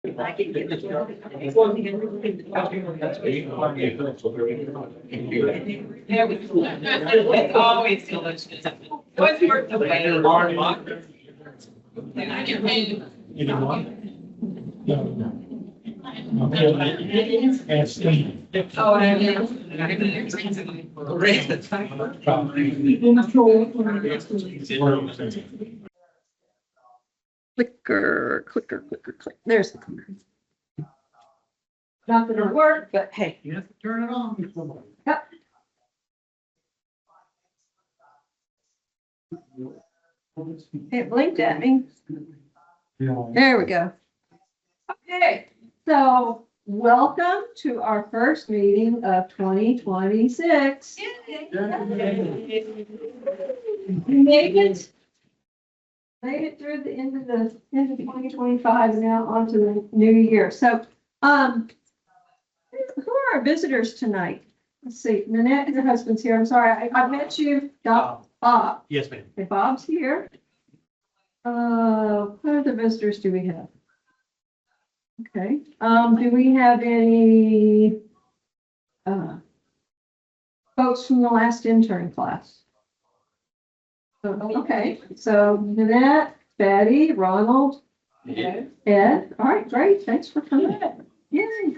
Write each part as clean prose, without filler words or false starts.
It's always delicious. What's worth the wait? You know what? And Steve. Oh, I know. Clicker, clicker, clicker, click. There's the clicker. Not gonna work, but hey. You have to turn it on. Yep. It blinked at me. There we go. Okay, so welcome to our first meeting of 2026. We made it. Made it through the end of 2025 and now on to the new year. So, who are our visitors tonight? Let's see, Nanette, your husband's here. I'm sorry, I met you, Bob. Yes, ma'am. Okay, Bob's here. What other visitors do we have? Okay, do we have any folks from the last intern class? Okay, so Nanette, Betty, Ronald, Ed. All right, great. Thanks for coming. Yay.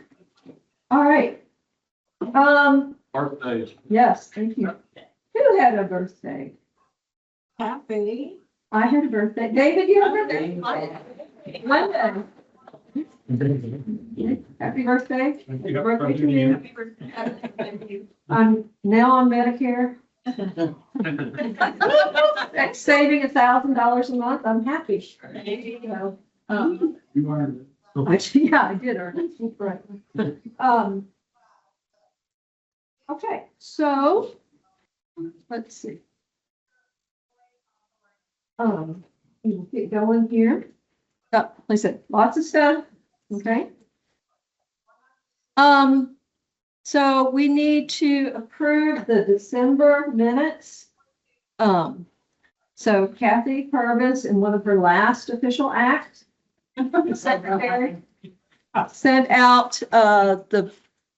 All right. Birthdays. Yes, thank you. Who had a birthday? Happy. I had a birthday. David, you had a birthday? Monday. Happy birthday. Happy birthday to you. Happy birthday. I'm now on Medicare. Saving $1,000 a month. I'm happy. So, You earned yeah, I did earn it. Right. Okay, so let's see. We'll get going here. Like I said, lots of stuff. Okay. So we need to approve the December minutes. So Kathy Purvis, in one of her last official acts, secretary, sent out the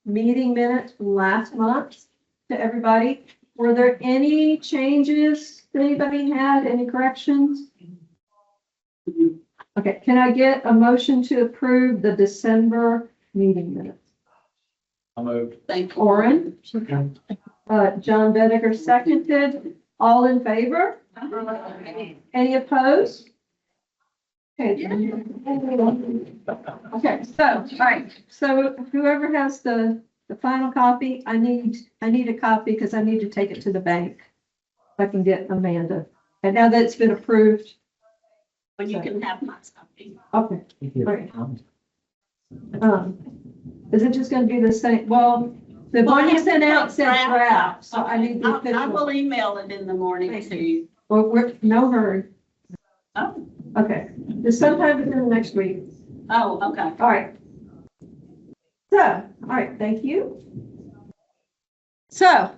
meeting minutes from last month to everybody. Were there any changes that anybody had? Any corrections? Okay, can I get a motion to approve the December meeting minutes? I moved. Thank you. Orin, John Benediger seconded. All in favor? Any opposed? Okay. Okay, so, all right, so whoever has the final copy, I need a copy because I need to take it to the bank. If I can get Amanda. And now that it's been approved. But you can have my copy. Okay, great. Is it just gonna be the same? Well, the one you sent out said draft, so I need the I will official. email it in the morning to you. Well, we're, no hurry. Oh, Okay, just sometime within the next week. oh, okay. All right. So, all right, thank you. So,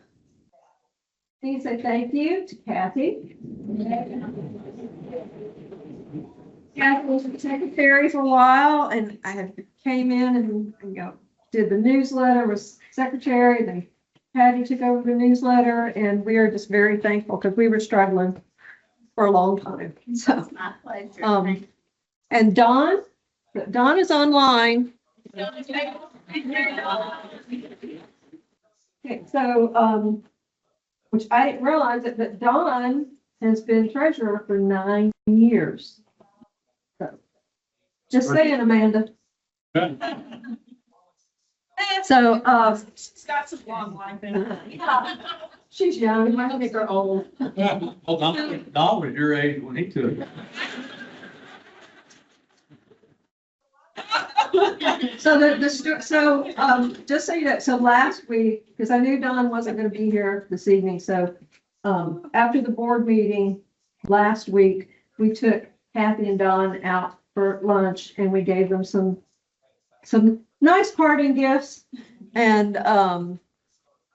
please say thank you to Kathy. Kathy was the secretary for a while, and I had came in and did the newsletter, was secretary, then Patty took over the newsletter, and we are just very thankful because we were struggling for a long time. So, My pleasure. and Dawn is online. Okay, so, which I didn't realize it, but Dawn has been treasurer for 9 years. So, just saying, Amanda. So, She's got some long life in her. she's young, I think her old. Well, Don was your age when he took it. So just so you know, so last week, because I knew Don wasn't gonna be here this evening, so after the board meeting last week, we took Kathy and Don out for lunch and we gave them some nice parting gifts. And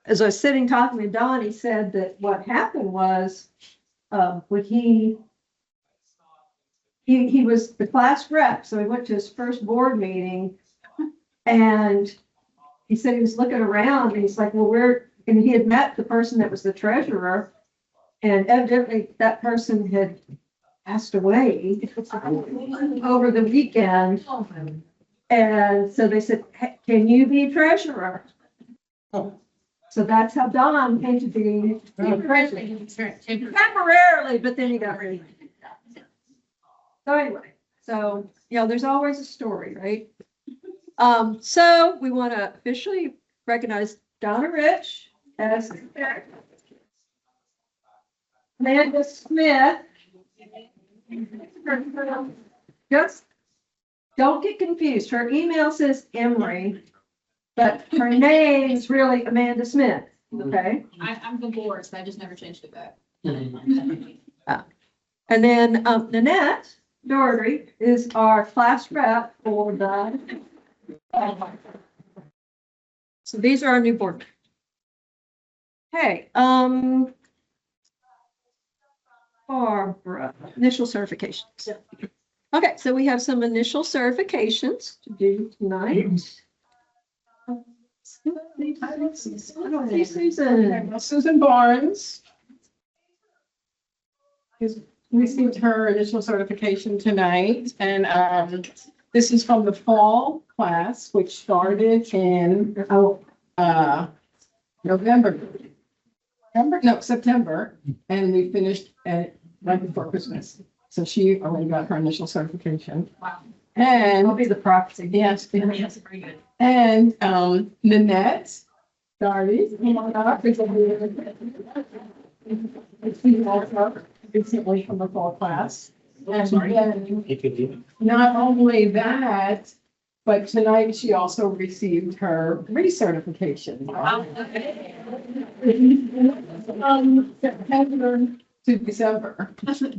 as I was sitting talking to Don, he said that what happened was when he he was the class rep, so he went to his first board meeting. And he said he was looking around and he's like, well, and he had met the person that was the treasurer. And evidently that person had passed away over the weekend. And so they said, "Hey, can you be treasurer?" So that's how Don came to be temporarily, but then he got rid of it. So anyway, so, there's always a story, right? So we want to officially recognize Donna Rich as Amanda Smith. Just don't get confused. Her email says Emery, but her name's really Amanda Smith. Okay. I'm divorced. I just never changed it back. And then Nanette Doherty is our class rep for the. So these are our new board members. Hey, Barbara, initial certifications. Okay, so we have some initial certifications to do tonight. I don't see Susan. Susan Barnes has received her initial certification tonight, and this is from the fall class, which started in September, and we finished right before Christmas. So she already got her initial certification. Wow. And I'll be the proxy. yes, That's very good. and Nanette started. Recently from the fall class. And then not only that, but tonight she also received her recertification. September to December.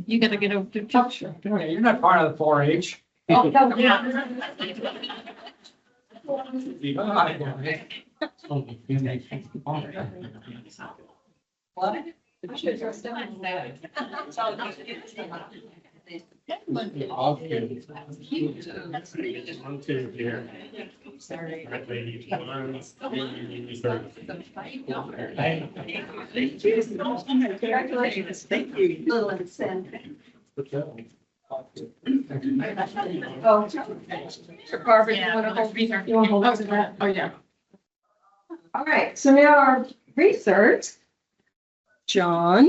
You gotta get over to. Sure. You're not part of the 4-H. Oh, yeah. What? Sorry. Congratulations. Thank you. Little and send. Oh, Mr. Carver, you want to hold? You want to hold on to that? Oh, yeah. All right, so now our research. John.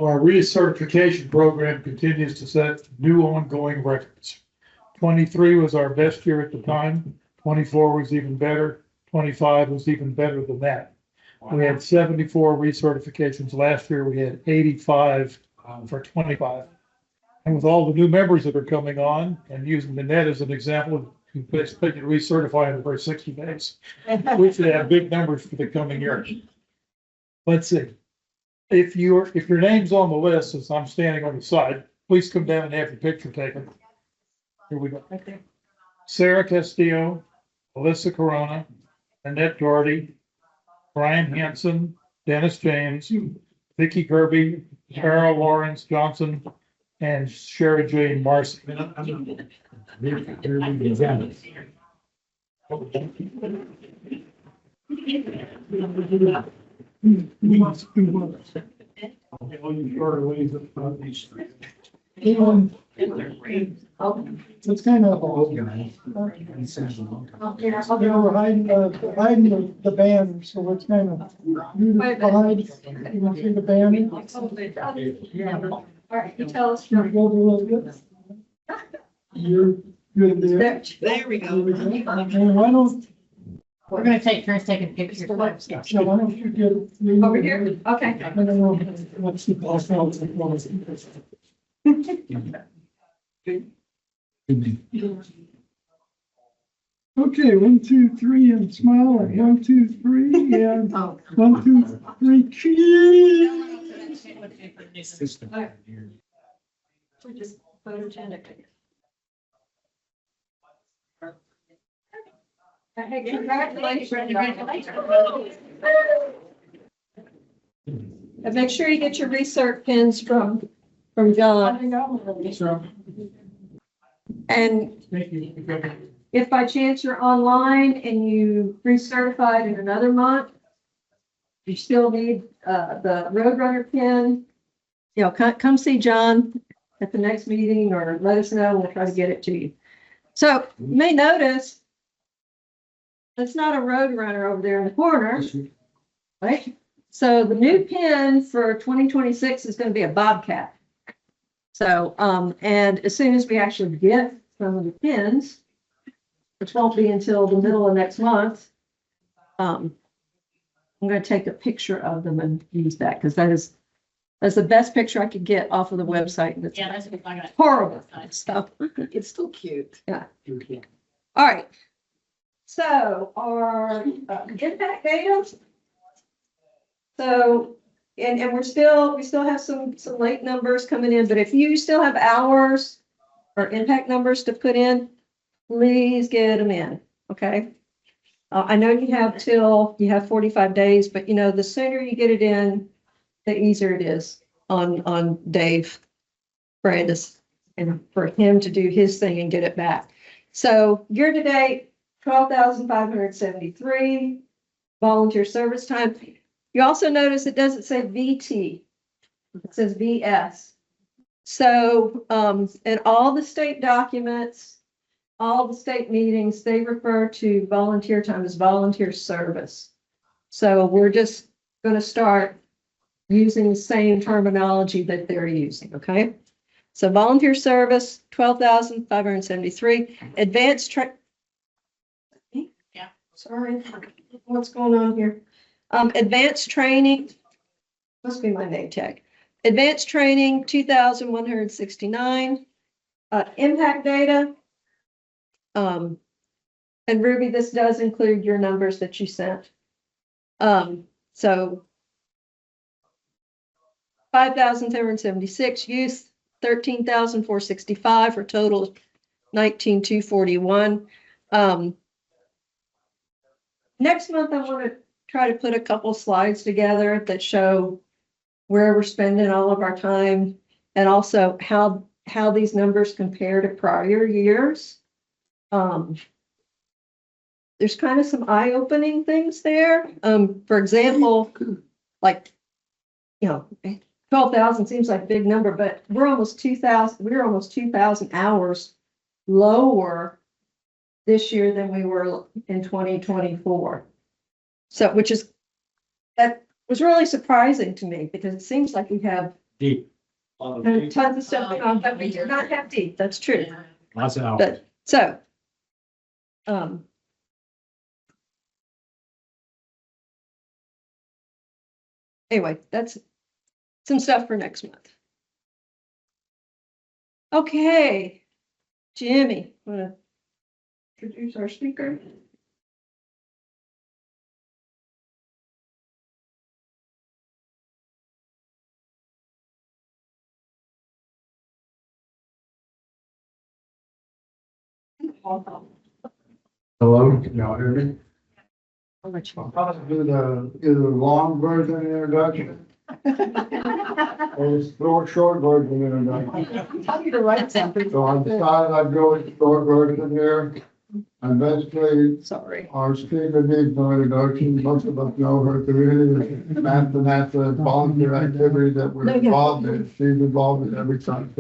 Our recertification program continues to set new ongoing records. 23 was our best year at the time. 24 was even better. 25 was even better than that. We had 74 recertifications last year. We had 85 for 25. And with all the new members that are coming on, and using the net as an example, who basically recertify in the first 60 days, we should have big numbers for the coming year. Let's see. If your name's on the list, as I'm standing on the side, please come down and have your picture taken. Here we go. Right there. Sarah Castillo, Alyssa Corona, Annette Doherty, Brian Hanson, Dennis James, Vicky Kirby, Carol Lawrence Johnson, and Sherry Jane Marcy. It's kind of, we're hiding the banner, so it's kind of, you hide, you want to see the banner? All right, you tell us. You're good there. There we go. And why don't, We're gonna take turns taking pictures. so why don't you get? Over here, okay. I don't know, what's the cost of Okay, 1, 2, 3, and smile, and 1, 2, 3, and 1, 2, 3, cheese. We're just photogenic. Hey, congratulations. And make sure you get your research pins from John. And Thank you. if by chance you're online and you recertified in another month, you still need, the Roadrunner pin, you know, come see John at the next meeting or let us know. We'll try to get it to you. So you may notice it's not a Roadrunner over there in the corner, right? So the new pin for 2026 is going to be a Bobcat. So, and as soon as we actually get some of the pins, which won't be until the middle of next month, I'm going to take a picture of them and use that because that's the best picture I could get off of the website. And it's Yeah, that's what I got. horrible. So, It's still cute. all right. So our impact data. So, and we still have some late numbers coming in, but if you still have hours or impact numbers to put in, please get them in, okay? I know you have 45 days, but you know, the sooner you get it in, the easier it is on Dave Brandis and for him to do his thing and get it back. So year to date, 12,573 volunteer service time. You also notice it doesn't say VT, it says VS. So, in all the state documents, all the state meetings, they refer to volunteer time as volunteer service. So we're just going to start using the same terminology that they're using, okay? So volunteer service, 12,573, advanced Yeah. Sorry, what's going on here? Advanced training, must be my name tag. Advanced training, 2,169. Impact data. And Ruby, this does include your numbers that you sent. So 5,776 youth, 13,465 for total 19,241. Next month, I want to try to put a couple slides together that show where we're spending all of our time and also how these numbers compare to prior years. There's kind of some eye-opening things there. For example, like, you know, 12,000 seems like a big number, but we're almost 2,000 hours lower this year than we were in 2024. So, that was really surprising to me because it seems like we have Deep. tons of stuff going on, but we do not have deep. That's true. Lots of hours. But, so, anyway, that's some stuff for next month. Okay, Jimmy, want to introduce our speaker? Hello, can y'all hear me? I'll let you. I'll do the long version introduction or the short version introduction. Tell you to write something. So I decided I'd go with the short version here. And basically, Sorry. our speaker needs no introduction. Most of us know her community. That's a volunteer activity that we're involved in. She's involved in every time.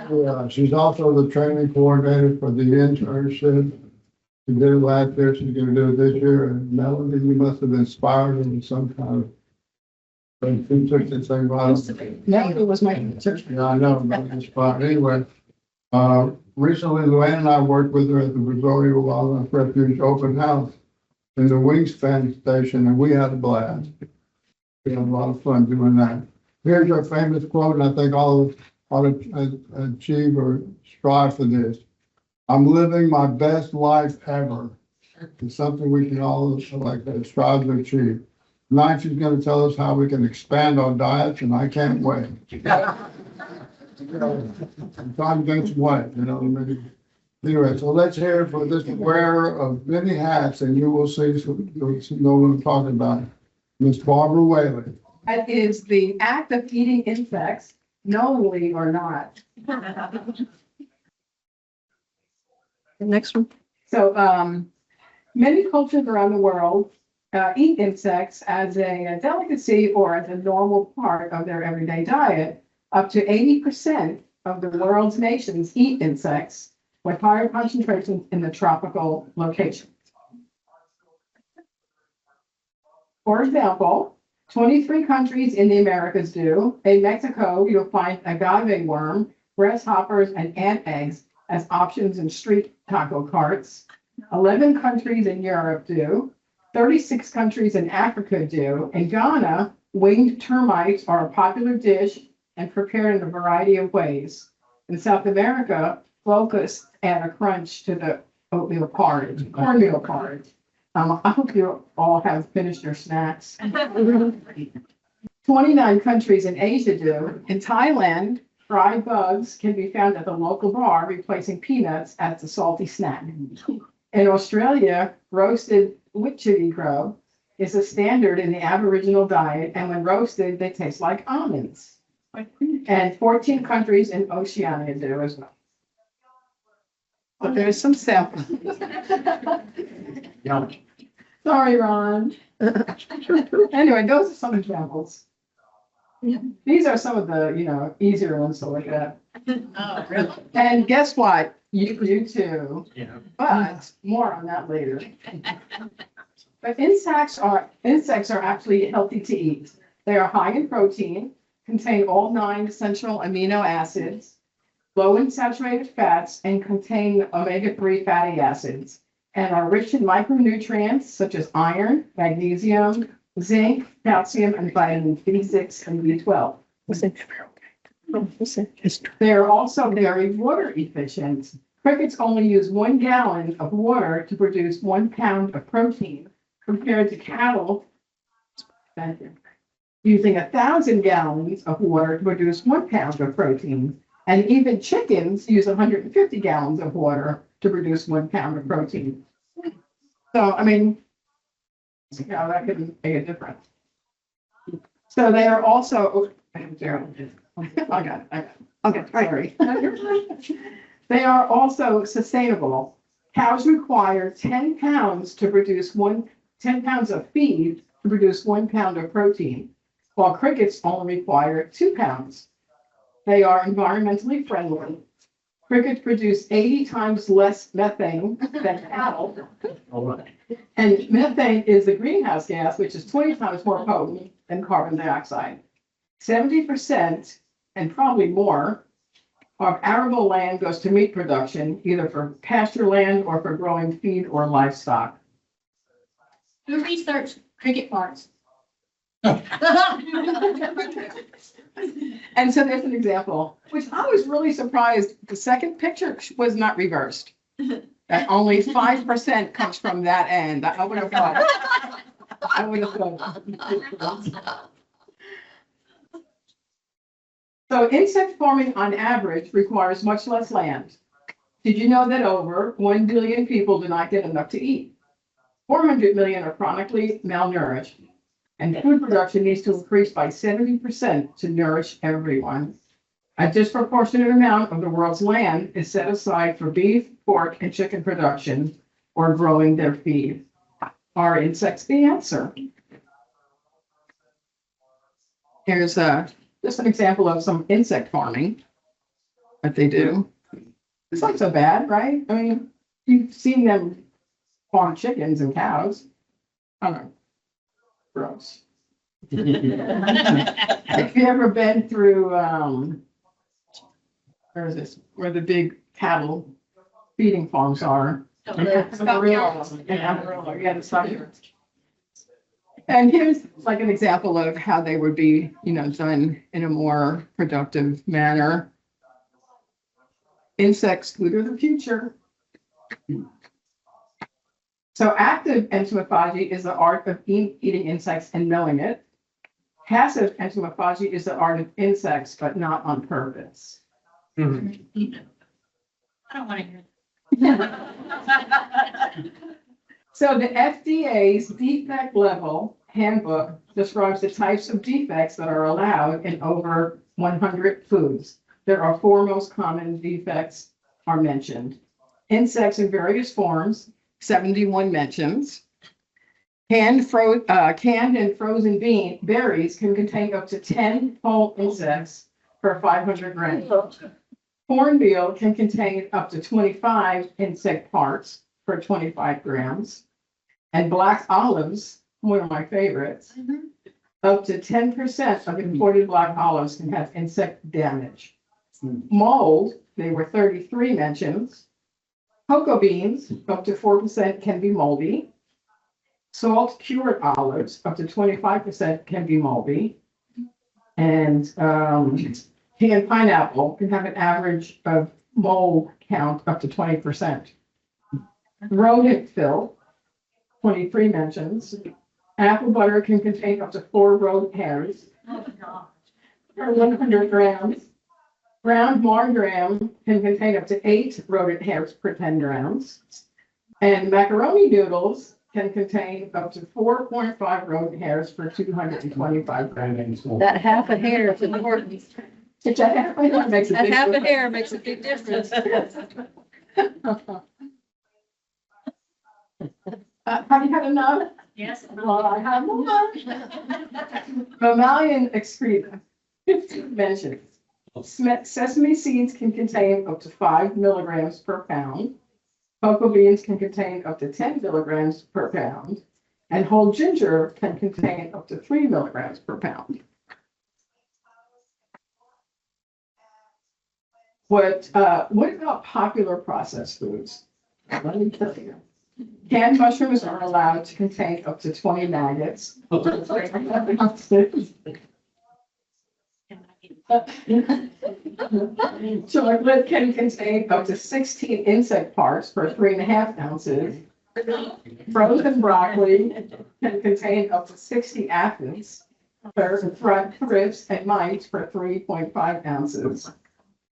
Yeah, she's also the training coordinator for the internship. She did it last year, she's gonna do it this year, and Melanie, you must have inspired her in some kind of. But she took this thing right up. Melanie was my teacher. Yeah, I know, but inspired, anyway. Recently, Luann and I worked with her at the Brazoria Wildlife Refuge open house in the Wingspan station, and we had a blast. We had a lot of fun doing that. Here's our famous quote, and I think all of us ought to achieve or strive for this. I'm living my best life ever. It's something we can all strive to achieve. Tonight she's going to tell us how we can expand our diets, and I can't wait. I'm trying to gain some weight, you know, maybe Anyway, so let's hear it for this wearer of many hats, and you will see, know what I'm talking about. Miss Barbara Whaley. That is the act of eating insects, knowingly or not. The next one. So, many cultures around the world eat insects as a delicacy or as a normal part of their everyday diet. Up to 80% of the world's nations eat insects, with higher concentrations in the tropical locations. For example, 23 countries in the Americas do. In Mexico, you'll find agave worm, grasshoppers, and ant eggs as options in street taco carts. 11 countries in Europe do. 36 countries in Africa do. In Ghana, winged termites are a popular dish and prepared in a variety of ways. In South America, locusts add a crunch to the oatmeal porridge, cornmeal porridge. I hope you all have finished your snacks. 29 countries in Asia do. In Thailand, fried bugs can be found at the local bar, replacing peanuts as the salty snack. In Australia, roasted with chili crow is a standard in the Aboriginal diet, and when roasted, they taste like almonds. And 14 countries in Oceania do as well. But there's some samples. Sorry, Ron. Anyway, those are some examples. These are some of the, easier ones to look at. Oh, really? And guess what? You do too, Yeah. but more on that later. But insects are actually healthy to eat. They are high in protein, contain all 9 essential amino acids, low in saturated fats, and contain omega-3 fatty acids, and are rich in micronutrients such as iron, magnesium, zinc, calcium, and vitamin B6 and B12. They are also very water efficient. Crickets only use 1 gallon of water to produce 1 pound of protein, compared to cattle using 1,000 gallons of water to produce 1 pound of protein. And even chickens use 150 gallons of water to produce 1 pound of protein. So, I mean, that could make a difference. So they are also, I got it. Okay, sorry. They are also sustainable. Cows require 10 pounds to produce 10 pounds of feed to produce 1 pound of protein, while crickets only require 2 pounds. They are environmentally friendly. Crickets produce 80 times less methane than cattle. And methane is the greenhouse gas, which is 20 times more potent than carbon dioxide. 70%, and probably more, of arable land goes to meat production, either for pasture land or for growing feed or livestock. Who researched cricket farts? And so there's an example, which I was really surprised. The second picture was not reversed. That only 5% comes from that end. I would have thought. So insect farming on average requires much less land. Did you know that over 1 billion people do not get enough to eat? 400 million are chronically malnourished. And food production needs to increase by 70% to nourish everyone. A disproportionate amount of the world's land is set aside for beef, pork, and chicken production or growing their feed. Are insects the answer? Here's just an example of some insect farming that they do. It's not so bad, right? I mean, you've seen them farm chickens and cows. I don't know. Gross. If you ever been through, where is this, where the big cattle feeding farms are? Amarillo, yeah, the suburbs. And here's like an example of how they would be, done in a more productive manner. Insects, food of the future. So active entomophagy is the art of eating insects and knowing it. Passive entomophagy is the art of insects, but not on purpose. I don't want to hear. So the FDA's defect level handbook describes the types of defects that are allowed in over 100 foods. There are four most common defects are mentioned. Insects in various forms, 71 mentions. Canned and frozen berries can contain up to 10 whole insects per 500 grams. Cornmeal can contain up to 25 insect parts per 25 grams. And black olives, one of my favorites, up to 10% of imported black olives can have insect damage. Mold, there were 33 mentions. Cocoa beans, up to 4% can be moldy. Salt cured olives, up to 25% can be moldy. And canned pineapple can have an average of mold count up to 20%. Rodent filth, 23 mentions. Apple butter can contain up to 4 rodent hairs per 100 grams. Ground marjoram can contain up to 8 rodent hairs per 10 grams. And macaroni noodles can contain up to 4.5 rodent hairs per 225 grams. That half a hair is important. Which a half a hair makes a That big half a difference. hair makes a big difference. Have you had enough? Yes. Well, I have more. Mammalian excreta, 15 mentions. Sesame seeds can contain up to 5 milligrams per pound. Cocoa beans can contain up to 10 milligrams per pound. And whole ginger can contain up to 3 milligrams per pound. What about popular processed foods? Let me tell you. Canned mushrooms are allowed to contain up to 20 maggots. Chocolate can contain up to 16 insect parts per 3.5 ounces. Frozen broccoli can contain up to 60 aphids, thrips, and mites per 3.5 ounces.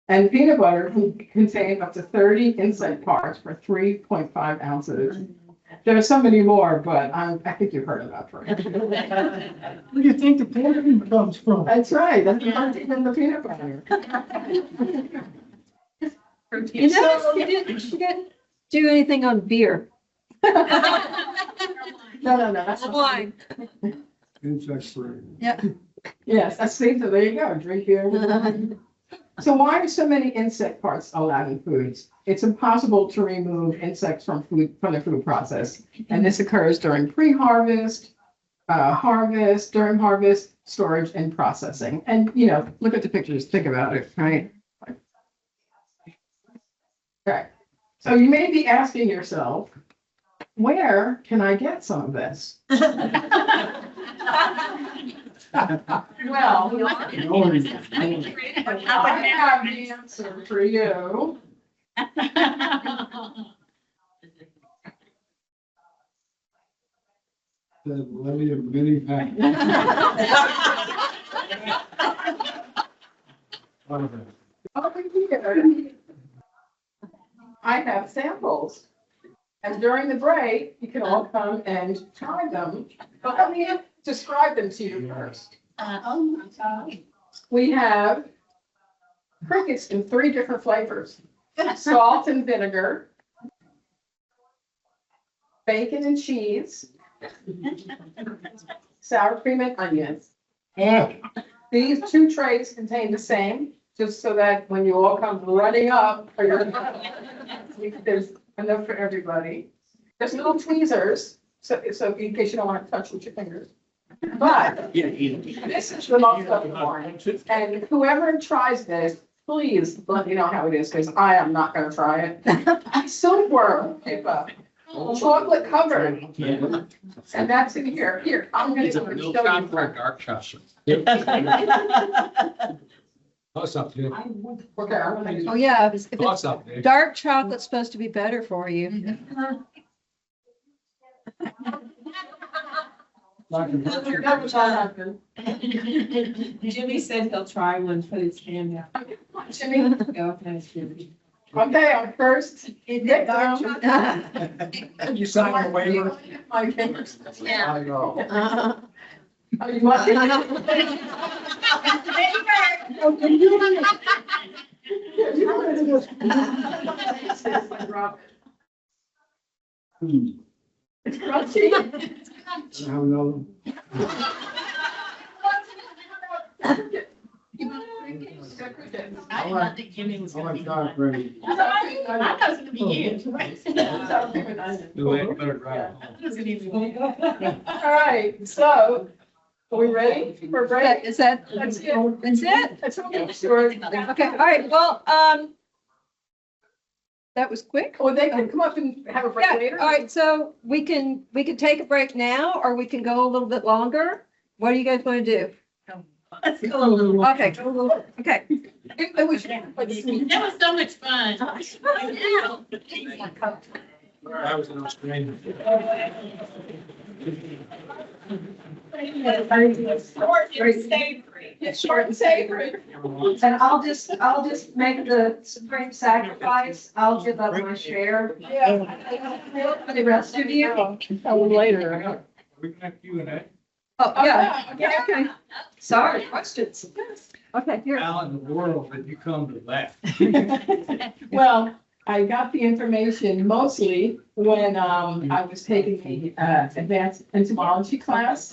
And peanut butter can contain up to 30 insect parts per 3.5 ounces. There are so many more, but I think you've heard enough, right? Where do you think the protein comes from? That's right, that's the protein in the peanut butter. You know, you didn't do anything on beer. No, that's Wine. Insect free. Yes, I see, so there you go, drink beer. So why are so many insect parts allowed in foods? It's impossible to remove insects from the food process. And this occurs during pre-harvest, harvest, during harvest, storage, and processing. And, look at the pictures, think about it, right? Okay, so you may be asking yourself, where can I get some of this? Well, I have the answer for you. The lady of many facts. Over here, I have samples. And during the break, you can all come and try them. But let me describe them to you first. Oh my gosh. We have crickets in 3 different flavors. Salt and vinegar, bacon and cheese, sour cream and onions. These 2 trays contain the same, just so that when you all come running up, there's enough for everybody. There's little tweezers, so in case you don't want to touch with your fingers. But this is the most important, and whoever tries this, please let me know how it is, because I am not going to try it. Silkworm paper, chocolate covered, and that's in here. Here, I'm going to show you. Dark chocolate. What's up, dude? Okay, I'm gonna use. Oh, yeah, if it's What's up, dude? dark chocolate's supposed to be better for you. Jimmy said he'll try one for his hand out. Jimmy, Go, thanks, Jimmy. Okay, our first. You You sign a waiver? My papers. Yeah. I know. Are you want? It's crunchy. I don't know. I did not think Jimmy was I gonna like be. dark gray. I thought it was gonna be you. Do it better drive. It was gonna be me. All right, so are we ready for a break? Is that, That's it. that's it? That's okay. Sure. Okay, all right, well, that was quick. Well, they can come up and have a break Yeah, later. all right, so we can take a break now, or we can go a little bit longer. What do you guys want to do? Let's go a little. Okay, go a little, okay. It was- That was so much fun. I was in Australia. It's short and savory. And I'll just make the supreme sacrifice. I'll give up my share Yeah. for the rest of you. Later. We can have Q&A. Oh, yeah, Okay. okay. Sorry, questions. Okay, here. How in the world did you come to that? Well, I got the information mostly when I was taking the advanced entomology class,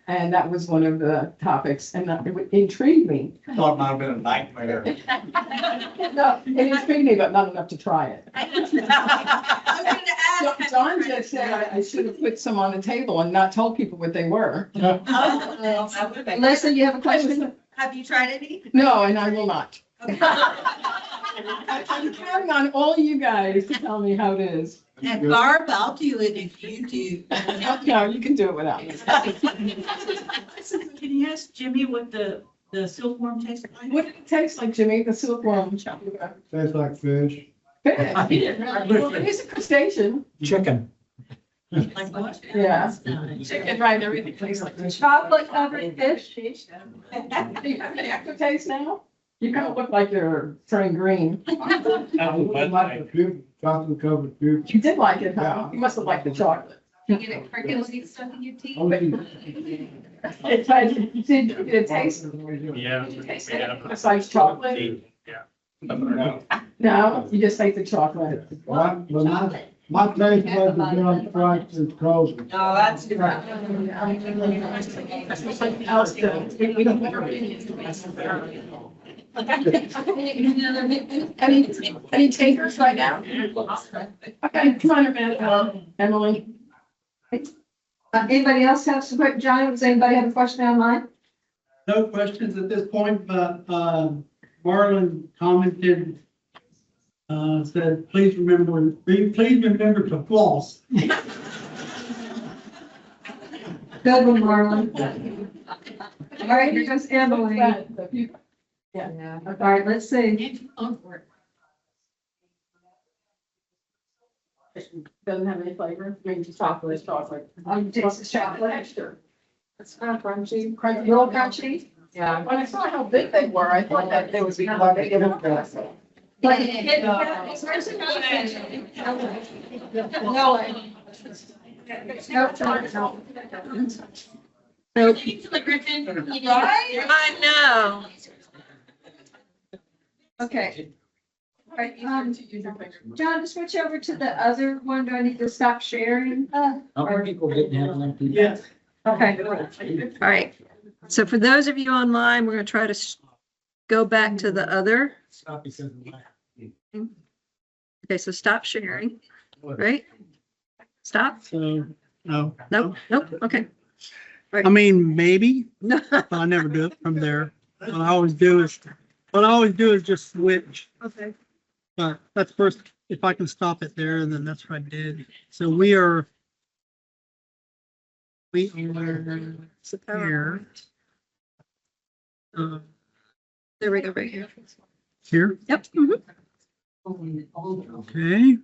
and that was one of the topics, and it intrigued me. Thought it might have been a nightmare. No, it intrigued me, but not enough to try it. John just said I should have put some on the table and not told people what they were. Listen, you have a question? Have you tried any? No, and I will not. I'm counting on all you guys to tell me how it is. And Barb, I'll do it if you do. No, you can do it without me. Can you ask Jimmy what the silkworm tastes like? What did it taste like, Jimmy? The silkworm? Tastes like fish. Well, it is a crustacean. Chicken. Like what? Yeah. Chicken, right, everything tastes like fish. Chocolate covered fish? Do you have any aftertaste now? You kind of look like you're turning green. I like the puke, chocolate covered puke. You did like it, huh? You must have liked the chocolate. You get it crickets stuck in your teeth. It did it taste? Yeah. Did it taste like besides chocolate? No, you just ate the chocolate. My taste buds have been on strike since COVID. No, that's different. Something else to. Any takers right now? Okay, come on, Emily. Anybody else have some, John, does anybody have a question online? No questions at this point, but Marlon commented, said, please remember to floss. Good one, Marlon. All right, here goes Emily. Yeah. All right, let's see. Doesn't have any flavor, maybe just chocolate is chocolate. Just chocolate. Texture. It's kind of crunchy. A little crunchy. Yeah, when I saw how big they were, I thought that they would be kind of big enough. Like, Nope. Griffin. I know. Okay. All right, John, to switch over to the other one, do I need to stop sharing? How many people didn't have them? Yes. Okay, all right. So for those of you online, we're gonna try to go back to the other. Stop because of that. Okay, so stop sharing, right? Stop? So, no. Nope, nope, okay. I mean, maybe, but I never do it from there. What I always do is just switch. Okay. But that's first, if I can stop it there, then that's what I did. So we are here. There we go, right here. Here, Yep. okay.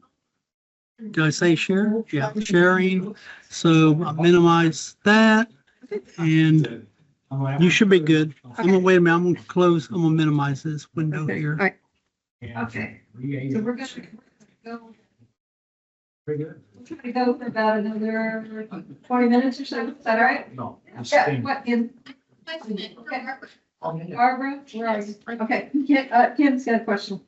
Did I say share? Yeah, sharing. So I minimize that and you should be good. I'm gonna wait a minute. I'm gonna minimize this window here. All right. Okay. So we're gonna go. We're gonna go for about another 20 minutes or so. Is that all right? No. Yeah, what, in Barbara? Where are you? Okay, Kim's got a question.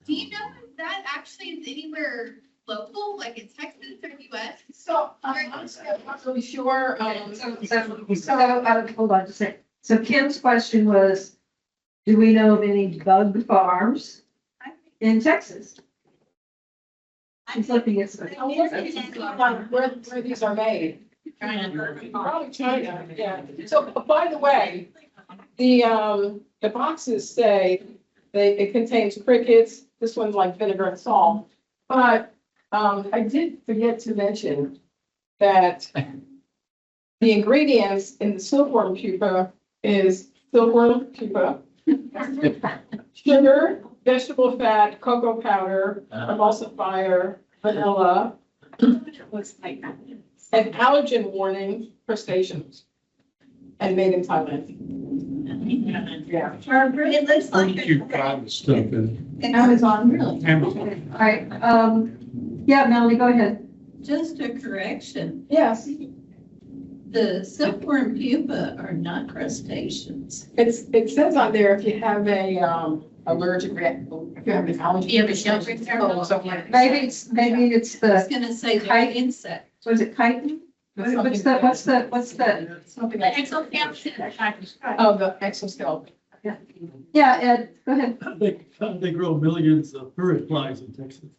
Do you know if that actually is anywhere local, like in Texas or US? So, I'm not really sure, Hold on just a second. So Kim's question was, do we know of any bug farms in Texas? She's looking at some. where these are made. Probably China, yeah. So, by the way, the boxes say it contains crickets. This one's like vinegar and salt. But, I did forget to mention that the ingredients in the silkworm pupa is silkworm pupa, sugar, vegetable fat, cocoa powder, emulsifier, vanilla, and allergen warning crustaceans, and made in Thailand. Yeah. It looks like. You got the stuff in Amazon, really? Amazon. All right, yeah, Melanie, go ahead. Just a correction, Yes, the silkworm pupa are not crustaceans. it says on there if you have a, allergic reaction, if you have an allergy. You have a shelter Oh, so- Maybe it's I was the, gonna say they're insect. was it chitin? What's the, Something like, oh, the exoskeleton. yeah, Ed, go ahead. They grow millions of bird flies in Texas.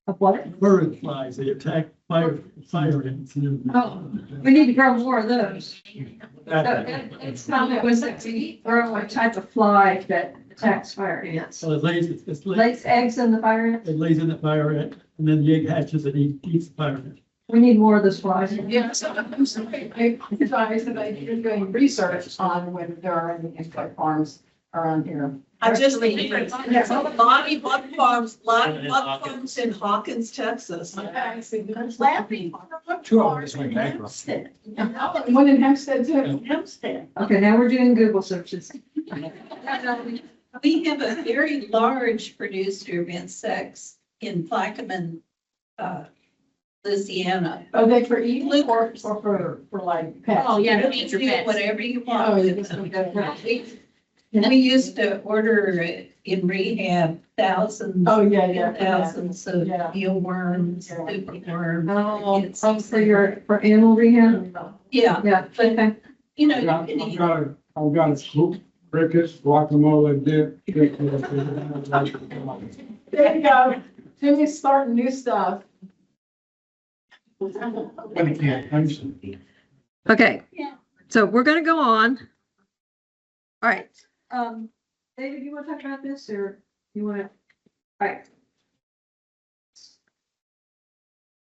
Of what? Bird flies, they attack fire ants. Oh, we need to grow more of those. So it's not, it was a grow a type of fly that attacks fire ants. So it lays, Lays eggs in the fire ant. it lays in the fire ant, and then the egg hatches and eats the fire ant. We need more of those flies. Yeah, so I'm sorry, I advised that I did doing research on whether there are any insect farms around here. I just. Yes. A lot of bug farms in Hawkins, Texas. Laughing. Two of them this week, back. One in Hempstead too. Hempstead. Okay, now we're doing Google searches. We have a very large producer of insects in Plaquemine, Louisiana. Are they for eating or for like pets? Oh, yeah. You can do whatever you Oh, want yeah, with that's them. what We used to order in rehab thousands. Oh, yeah, and thousands of Yeah. eelworms, Yeah. superworms. Oh, for animal rehab? Yeah, Yeah, okay. you know, you can eat. I've got a scoop, crickets, guacamole dip. There you go. Jimmy's starting new stuff. Okay. Yeah. So we're gonna go on. All right, David, you wanna talk about this or you wanna? All right, As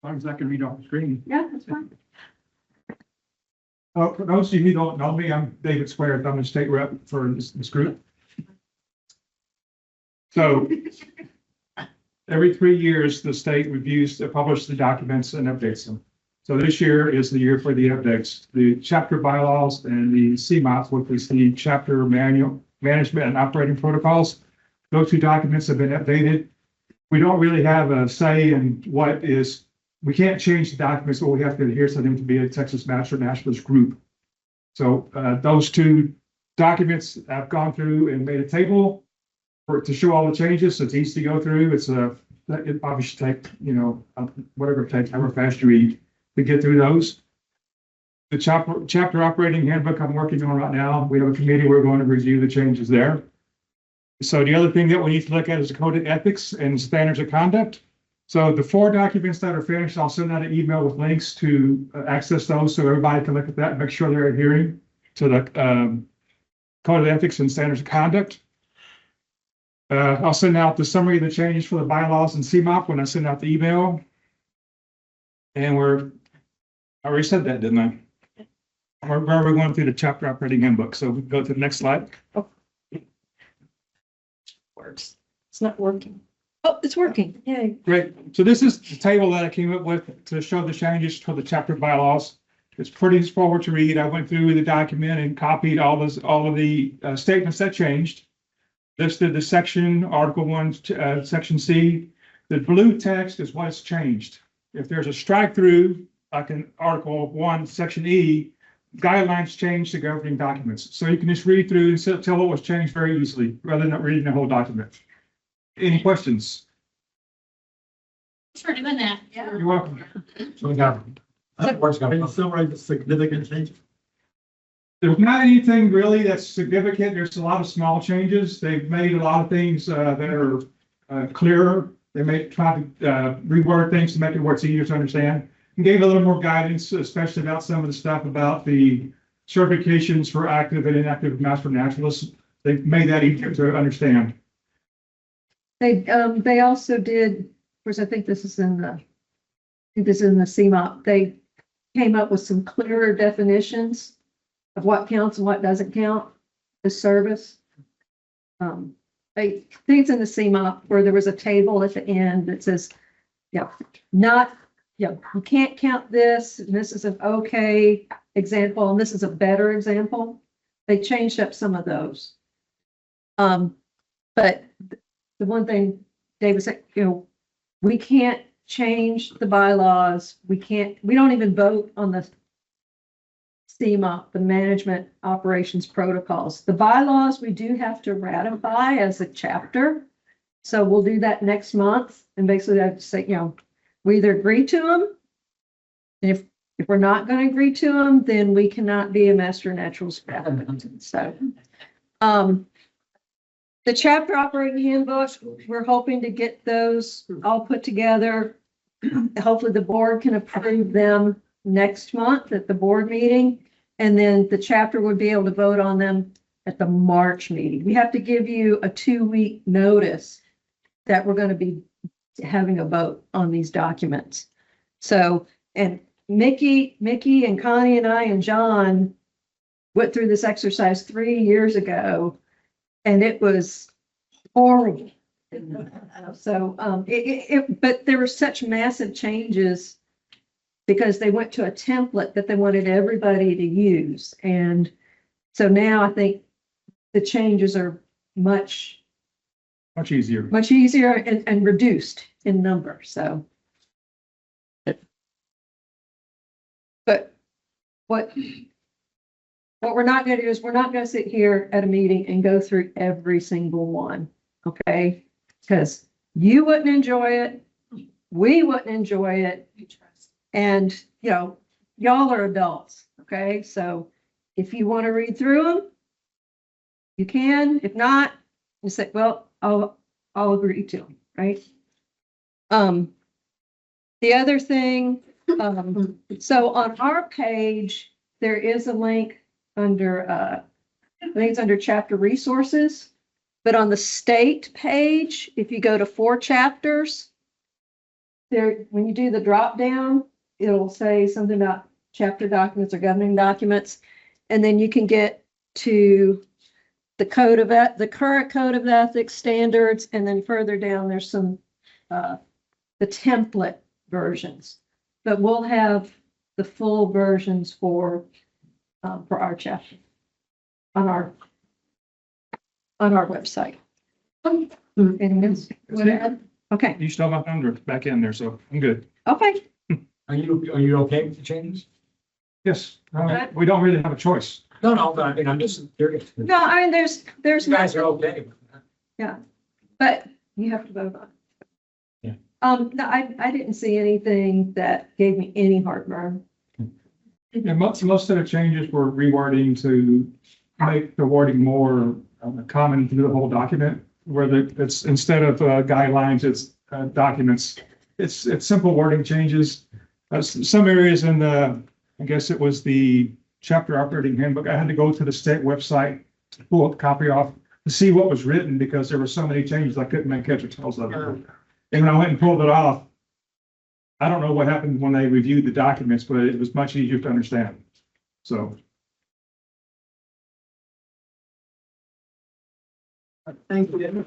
long as I can read off the screen. yeah, that's fine. For those of you who don't know me, I'm David Square. I'm the state rep for this group. So every 3 years, the state reviews, publishes the documents and updates them. So this year is the year for the updates. The chapter bylaws and the CMOP, which is the chapter manual, management and operating protocols. Those two documents have been updated. We don't really have a say in what is, we can't change the documents, but we have to adhere to them to be a Texas Master Nationalist group. So those two documents I've gone through and made a table to show all the changes. So it's easy to go through. It probably should take, whatever it takes, however fast you read to get through those. The chapter operating handbook I'm working on right now, we have a committee, we're going to review the changes there. So the other thing that we need to look at is the code of ethics and standards of conduct. So the 4 documents that are finished, I'll send out an email with links to access those so everybody can look at that and make sure they're adhering to the code of ethics and standards of conduct. I'll send out the summary of the changes for the bylaws and CMOP when I send out the email. And I already said that, didn't I? We're going through the chapter operating handbook, so we can go to the next slide. Works. It's not working. Oh, it's working. Yay. Great. So this is the table that I came up with to show the changes for the chapter bylaws. It's pretty straightforward to read. I went through the document and copied all of the statements that changed. listed the section, Article 1, Section C. The blue text is what's changed. If there's a strike through, like in Article 1, Section E, guidelines change the governing documents. So you can just read through and tell what was changed very easily, rather than reading the whole document. Any questions? Thanks for doing that. You're welcome. So we got. Can you summarize the significant change? There's not anything really that's significant. There's a lot of small changes. They've made a lot of things that are clearer. They may try to reword things to make it where it's easier to understand. And gave a little more guidance, especially about some of the stuff about the certifications for active and inactive master naturalists. They've made that easier to understand. They also did, of course, I think this is in the CMOP. They came up with some clearer definitions of what counts and what doesn't count as service. I think it's in the CMOP where there was a table at the end that says, you can't count this, and this is an okay example, and this is a better example. They changed up some of those. But the one thing David said, we can't change the bylaws. We don't even vote on the CMOP, the management operations protocols. The bylaws, we do have to ratify as a chapter. So we'll do that next month. And basically I have to say, we either agree to them. And if we're not going to agree to them, then we cannot be a master naturalist. So, the chapter operating handbook, we're hoping to get those all put together. Hopefully the board can approve them next month at the board meeting. And then the chapter would be able to vote on them at the March meeting. We have to give you a 2-week notice that we're going to be having a vote on these documents. So, and Mickey and Connie and I and John went through this exercise 3 years ago, and it was horrible. So, but there were such massive changes because they went to a template that they wanted everybody to use. And so now I think the changes are much easier, and reduced in number. So, but what we're not going to do is we're not going to sit here at a meeting and go through every single one. Okay. Because you wouldn't enjoy it. We wouldn't enjoy it. And, y'all are adults. Okay. So if you want to read through them, you can. If not, you say, well, I'll agree to them. Right. The other thing, so on our page, there is a link under, I think it's under chapter resources. But on the state page, if you go to 4 chapters, there, when you do the drop down, it'll say something about chapter documents or governing documents. And then you can get to the current code of ethics standards. And then further down, there's some, the template versions, but we'll have the full versions for our chapter on our website. Anything else? Okay. You still got under back in there, so I'm good. Okay. Are you okay with the changes? Yes, we don't really have a choice. No, but I mean, I'm just curious. No, I mean, there's. You guys are okay. Yeah, but you have to vote on it. Yeah. No, I didn't see anything that gave me any heartburn. And most of the changes were rewording to make the wording more common through the whole document, where it's instead of guidelines, it's documents. It's simple wording changes. Some areas in the, I guess it was the chapter operating handbook, I had to go to the state website, pull a copy off to see what was written because there were so many changes I couldn't make heads or tails of it. And when I went and pulled it off, I don't know what happened when they reviewed the documents, but it was much easier to understand. So. Thank you.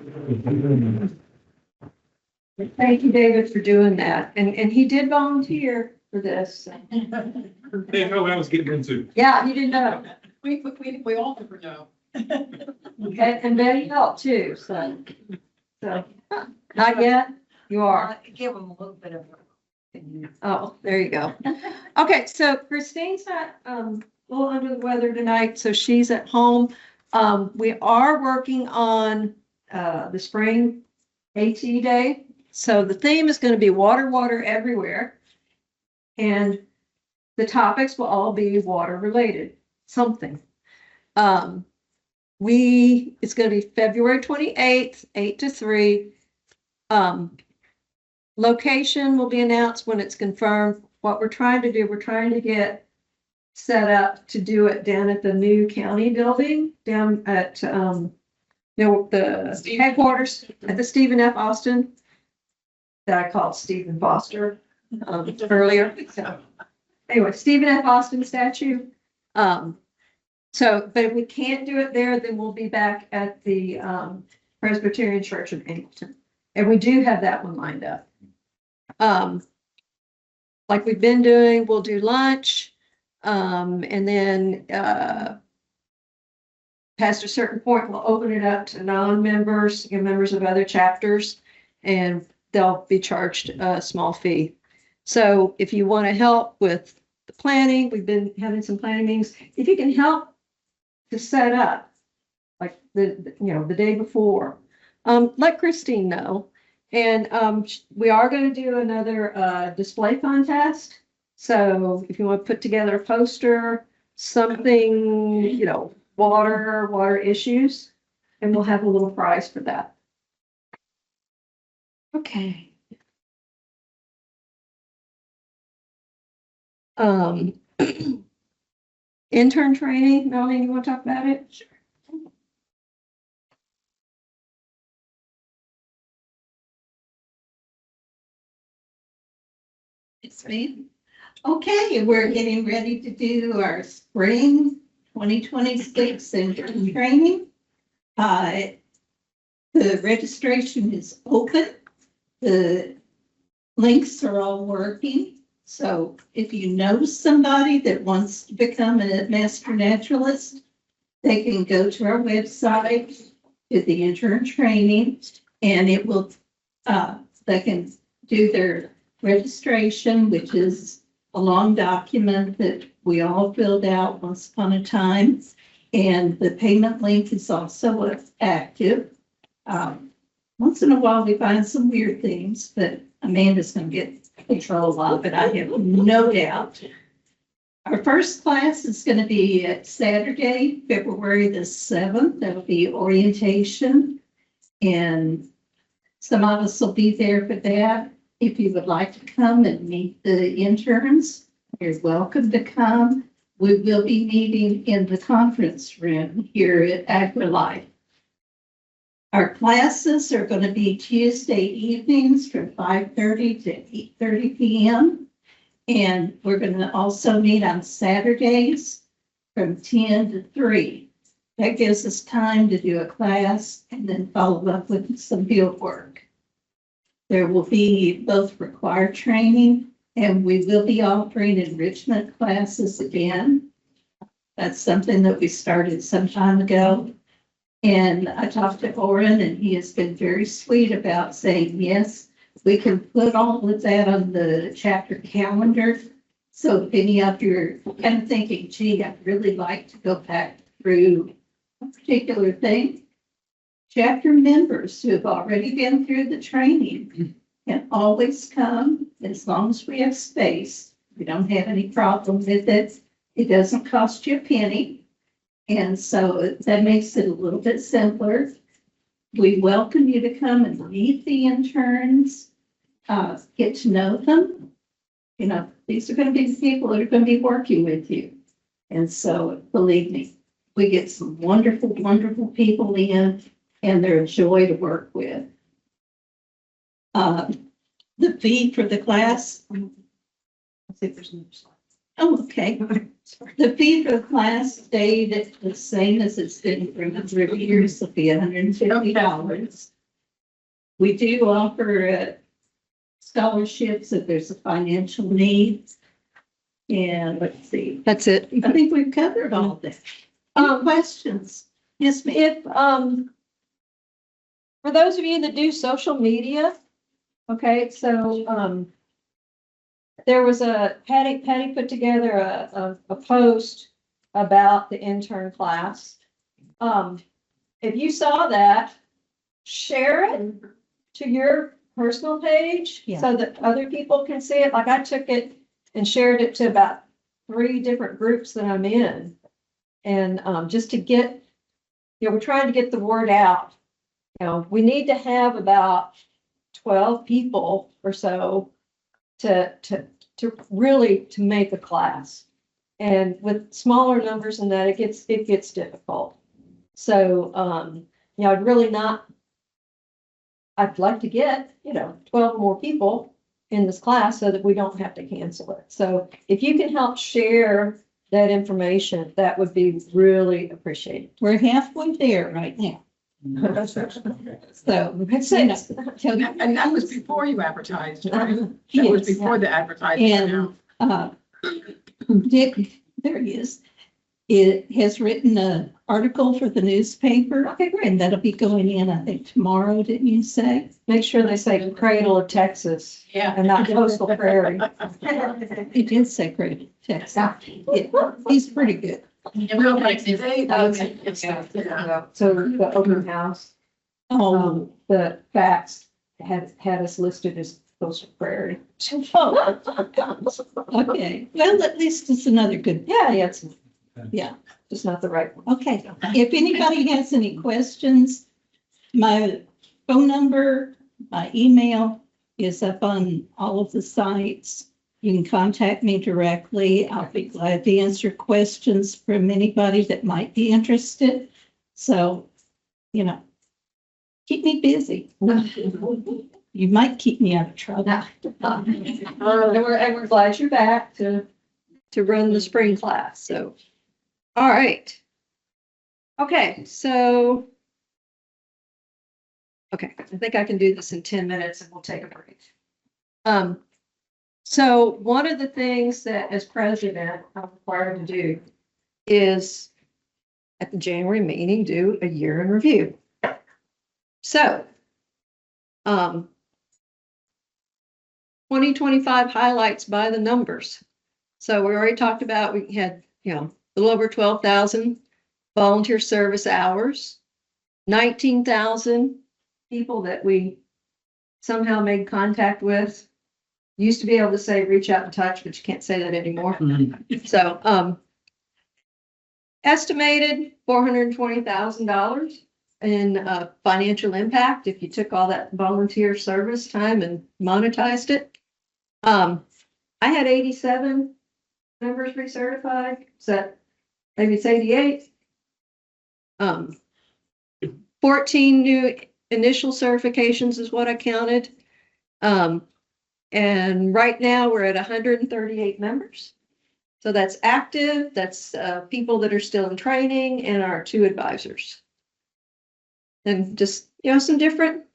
Thank you, David, for doing that. And he did volunteer for this. They didn't know what I was getting into. Yeah, he didn't know. We all never know. And Betty helped too, so, not yet, you are. Give them a little bit of. Oh, there you go. Okay, so Christine's not, a little under the weather tonight, so she's at home. We are working on, the spring AT day. So the theme is going to be water, water everywhere. And the topics will all be water related, something. It's going to be February 28th, 8 to 3. Location will be announced when it's confirmed. What we're trying to do, we're trying to get set up to do it down at the new county building, down at, the headquarters at the Stephen F. Austin, that I called Stephen Foster, earlier. So anyway, Stephen F. Austin statue. But if we can't do it there, then we'll be back at the, Presbyterian Church in Angleton. And we do have that one lined up. Like we've been doing, we'll do lunch, and then, past a certain point, we'll open it up to non-members, members of other chapters, and they'll be charged a small fee. So if you want to help with the planning, we've been having some planning meetings. If you can help to set up, like the day before, let Christine know. And we are going to do another display contest. So if you want to put together a poster, something, water issues, and we'll have a little prize for that. Okay. Intern training, Melanie, you want to talk about it? Sure. It's me. Okay, we're getting ready to do our spring 2026 intern training. The registration is open. The links are all working. So if you know somebody that wants to become a master naturalist, they can go to our website, to the intern training, and it will, they can do their registration, which is a long document that we all filled out once upon a time. And the payment link is also active. Once in a while, we find some weird things, but Amanda's going to get control of it, I have no doubt. Our first class is going to be at Saturday, February the 7th. That'll be orientation. And some of us will be there for that. If you would like to come and meet the interns, you're welcome to come. We will be meeting in the conference room here at AgriLife. Our classes are going to be Tuesday evenings from 5:30 to 8:30 p.m. And we're going to also meet on Saturdays from 10 to 3. That gives us time to do a class and then follow up with some field work. There will be both required training, and we will be offering enrichment classes again. That's something that we started some time ago. And I talked to Oren, and he has been very sweet about saying, yes, we can put all of that on the chapter calendar. So if any of you are kind of thinking, gee, I'd really like to go back through a particular thing, chapter members who have already been through the training can always come as long as we have space. We don't have any problem with it. It doesn't cost you a penny. And so that makes it a little bit simpler. We welcome you to come and meet the interns, get to know them. These are going to be the people that are going to be working with you. And so believe me, we get some wonderful, wonderful people in, and they're a joy to work with. The fee for the class. Let's see if there's another slide. Oh, okay. The fee for the class stayed the same as it's been for a number of years. It'll be $150. We do offer scholarships if there's a financial need. And let's see. That's it. I think we've covered all of that. Questions? Yes, ma'am. If, for those of you that do social media, okay, so, there was Patty put together a post about the intern class. If you saw that, share it to your personal page Yeah. so that other people can see it. Like I took it and shared it to about 3 different groups that I'm in. And, just to get, we're trying to get the word out. We need to have about 12 people or so to really to make a class. And with smaller numbers than that, it gets difficult. So, I'd like to get, 12 more people in this class so that we don't have to cancel it. So if you can help share that information, that would be really appreciated. We're halfway there right now. So, That's you know, it. tell me- And that was before you advertised, right? That Yes. was before the advertising. And, Dick, there he is. It has written an article for the newspaper. Okay, great. And that'll be going in, I think, tomorrow, didn't you say? Make sure they say Cradle of Texas Yeah. and not Coastal Prairie. He did say great, Texas. Yeah, he's pretty good. So the open house, Oh, the facts had us listed as Coastal Prairie. okay. Well, at least it's another good, Yeah, it's yeah. just not the right one. Okay, if anybody has any questions, my phone number, my email is up on all of the sites. You can contact me directly. I'll be glad to answer questions from anybody that might be interested. So, keep me busy. You might keep me out of trouble. And we're glad you're back to run the spring class, so. All right. Okay, so. Okay, I think I can do this in 10 minutes and we'll take a break. So one of the things that as president I'm required to do is at the January meeting, do a year in review. So, 2025 highlights by the numbers. So we already talked about, we had, a little over 12,000 volunteer service hours, 19,000 people that we somehow made contact with. Used to be able to say, reach out and touch, but you can't say that anymore. So, estimated $420,000 in financial impact if you took all that volunteer service time and monetized it. I had 87 members recertified, so maybe it's 88. 14 new initial certifications is what I counted. And right now we're at 138 members. So that's active, that's people that are still in training and our 2 advisors. And just, some different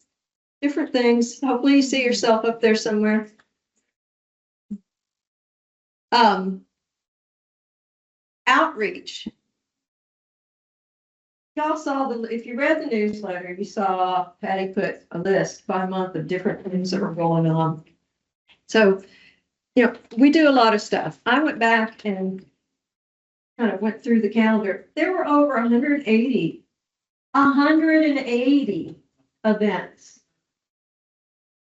things. Hopefully you see yourself up there somewhere. Outreach. Y'all saw if you read the newsletter, you saw Patty put a list by month of different things that were going on. So, we do a lot of stuff. I went back and kind of went through the calendar. There were over 180 events.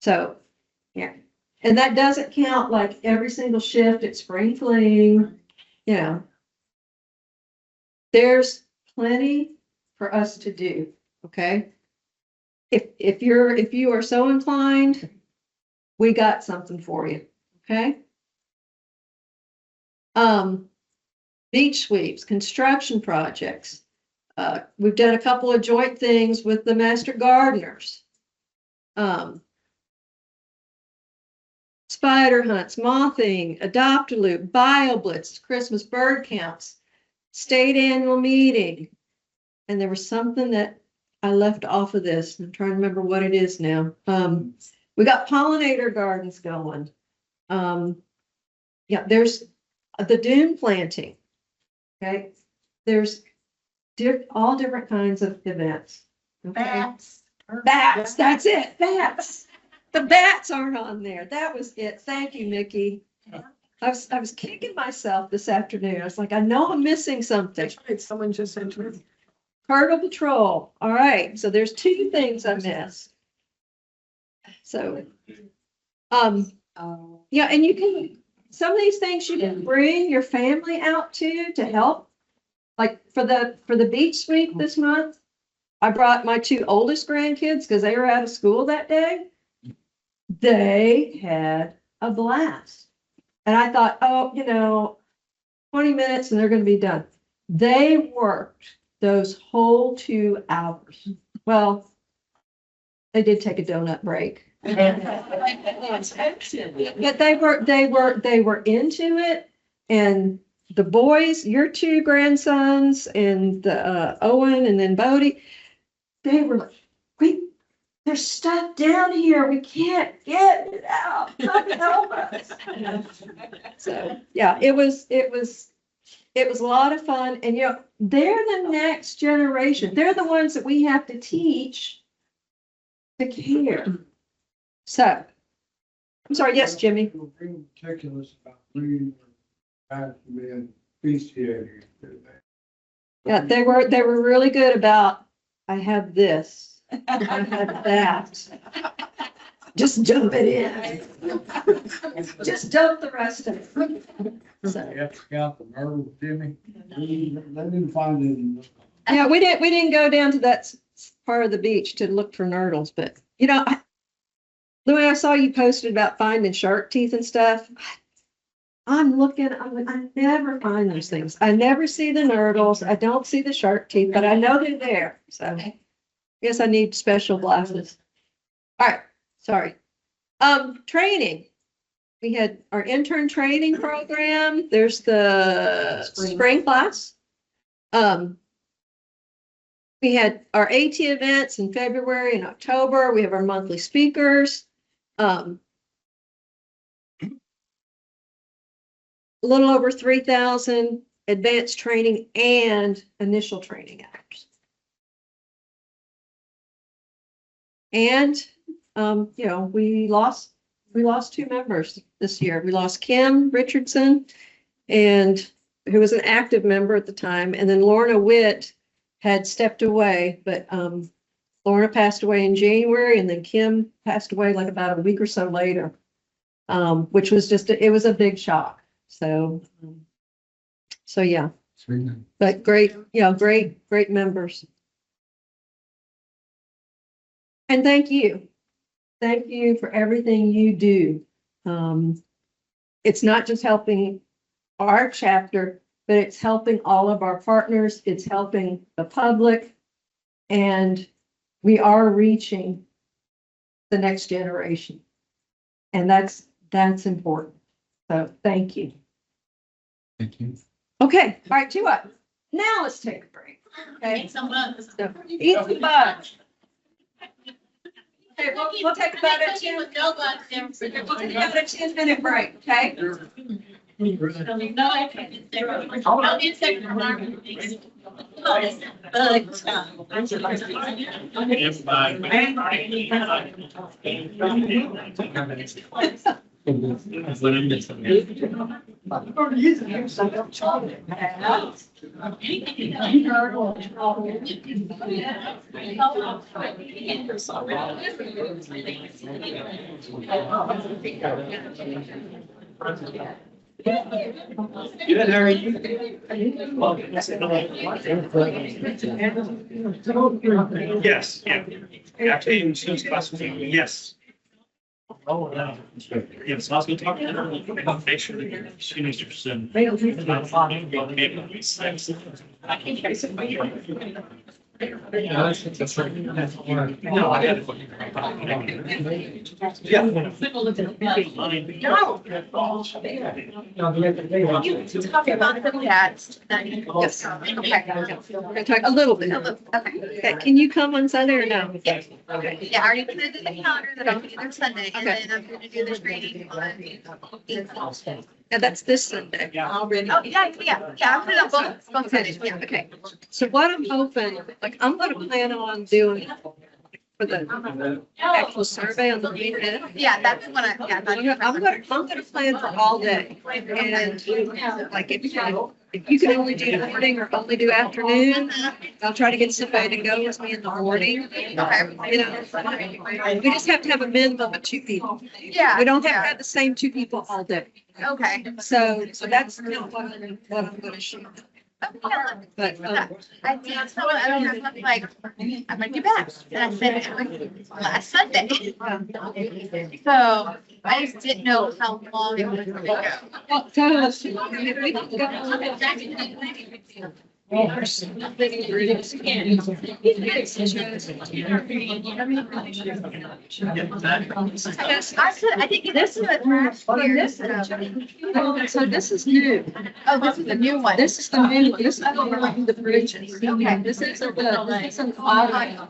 So, yeah. And that doesn't count like every single shift at spring fling. There's plenty for us to do. Okay. If you are so inclined, we got something for you. Okay. Beach sweeps, construction projects. We've done a couple of joint things with the master gardeners. Spider hunts, mothing, adopt-a-loop, bio-blitz, Christmas bird counts, state annual meeting. And there was something that I left off of this. I'm trying to remember what it is now. We got pollinator gardens going. There's the dune planting. Okay. There's all different kinds of events. Okay? Bats. Bats, that's it, bats. The bats aren't on there. That was it. Thank you, Nikki. I was kicking myself this afternoon. I was like, I know I'm missing something. Someone just entered. Cradle Patrol. All right, so there's two things I missed. So, yeah, and you can, some of these things you can bring your family out to help. Like for the beach sweep this month, I brought my two oldest grandkids because they were out of school that day. They had a blast. And I thought, oh, 20 minutes and they're going to be done. They worked those whole 2 hours. Well, they did take a donut break. But they were into it. And the boys, your 2 grandsons and Owen and then Bodie, they were like, there's stuff down here. We can't get it out. Come help us. So yeah, it was a lot of fun. And they're the next generation. They're the ones that we have to teach to care. So I'm sorry, yes, Jimmy. Being meticulous about bringing back to being appreciated. Yeah, they were really good about, I have this. I had that. Just dump it in. Just dump the rest of it. So, You have to count the myrtle, Jimmy. They didn't find any. yeah, we didn't go down to that part of the beach to look for nurdles, but Louis, I saw you posted about finding shark teeth and stuff. I'm looking, I never find those things. I never see the nurdles. I don't see the shark teeth, but I know they're there. So guess I need special glasses. All right, sorry. Training. We had our intern training program. There's the spring class. We had our AT events in February and October. We have our monthly speakers. A little over 3,000 advanced training and initial training hours. And, we lost 2 members this year. We lost Kim Richardson, and who was an active member at the time. And then Lorna Witt had stepped away, but, Lorna passed away in January, and then Kim passed away like about a week or so later, which was it was a big shock. So yeah, but great, great members. And thank you for everything you do. It's not just helping our chapter, but it's helping all of our partners. It's helping the public, and we are reaching the next generation. And that's important. So thank you. Thank you. Okay, all right, now let's take a break. Okay. Eat some bugs. So, eat some bugs. Okay, we'll take about a 10, With no bugs, we'll take about a 10-minute break, okay? no, I can't. I'll be a second. Good, how are you? Yes, yeah. Actually, yes. Oh, no. Yes, I was gonna talk to her. Make sure that she needs to send. That's right. No, I had it. Yeah. You talk about the cats. Yes. Okay. We're gonna talk a little bit. Okay, can you come on Sunday or no? Yeah. Yeah, I already put it in the calendar that I'm gonna do their Sunday, and then I'm gonna do the training on 8th. Yeah, that's this Sunday already. Oh, yeah, I put it on both Sundays, yeah. Okay, so what I'm hoping, like, I'm gonna plan on doing for the actual survey on the weekend. Yeah, that's what I'm gonna plan for all day. And like, if you can only do morning or only do afternoon, I'll try to get somebody to go with me in the morning. You know, we just have to have a minimum of 2 people. Yeah. We don't have to have the same 2 people all day. Okay. So that's kind of what I'm gonna shoot. But, I did tell her, I don't know, something like, I'm gonna get back. And I said, last Sunday. So I just didn't know how long it was gonna go. well, we can go. I think this is last year. So this is new. Oh, this is a new one. This is the new, this is the bridges. Okay. This isn't auto.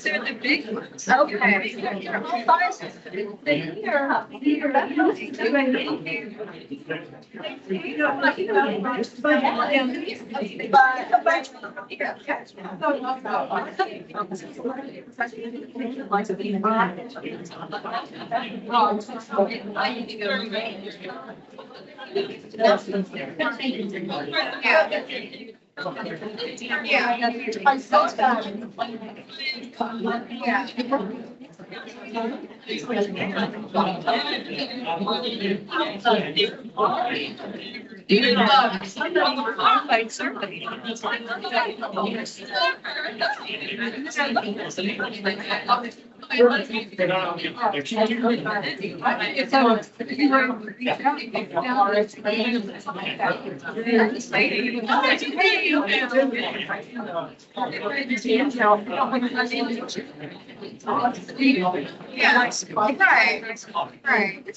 They're the big ones. Okay. They're all sizes. Yeah, right.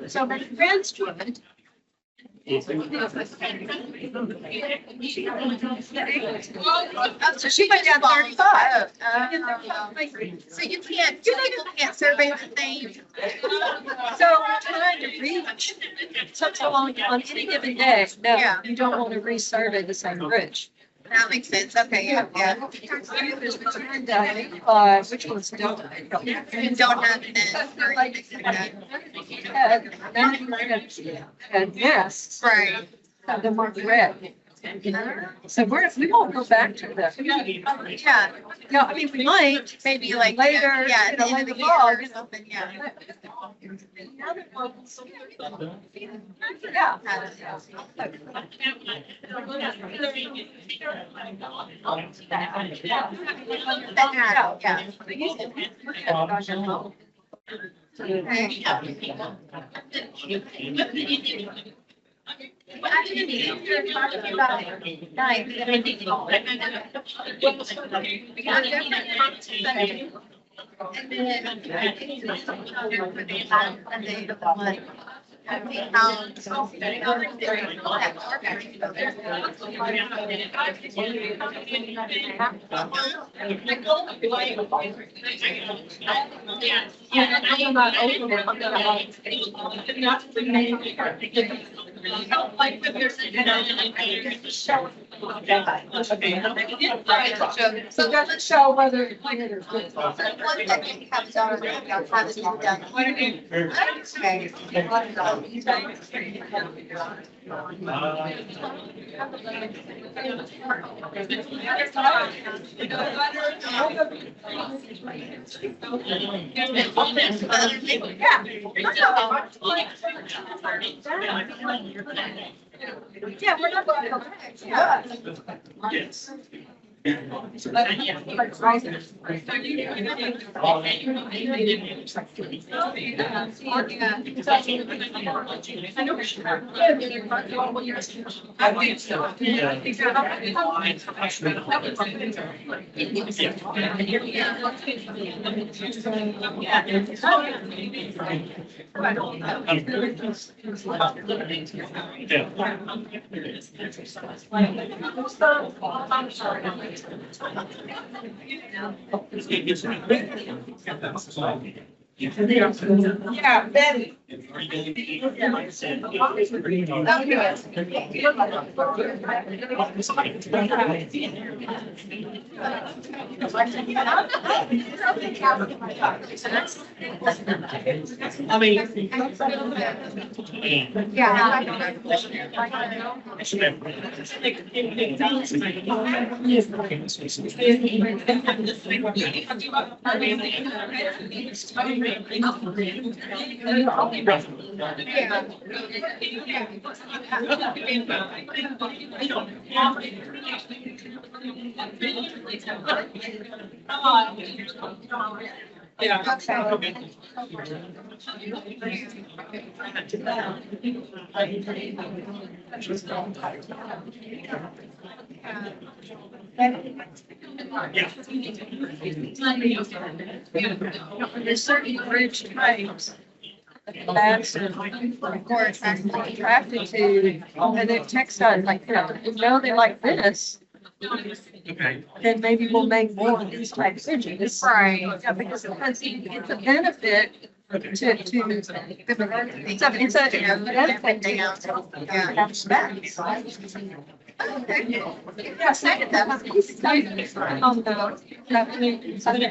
So my friends would. So she went down 35. So you can't, two people can't survey the same. So we're trying to reach, so on any given day, no, Yeah. you don't want to resurvey the same bridge. That makes sense. Okay, yeah. What we're trying to do is we're trying to which ones don't. And don't have nets or anything like that. And nests, Right. have them marked red. So we won't go back to the, Yeah, no, I mean, we might. maybe like Later, yeah, at the end of the year or something, yeah. Yeah. Like when there's a. So it doesn't show whether it's like it or. One second, have it done, I'll have it all done. Yeah, we're not going to go back. Yeah. Yes. Yeah, Betty. I mean. There's certain bridge types. That's of course actually attracted to, and the textiles like, you know, they like this. Okay. Then maybe we'll make more of these type bridges. Right. Yeah, because it's a benefit to, it's a benefit to have specs. Yeah, second that.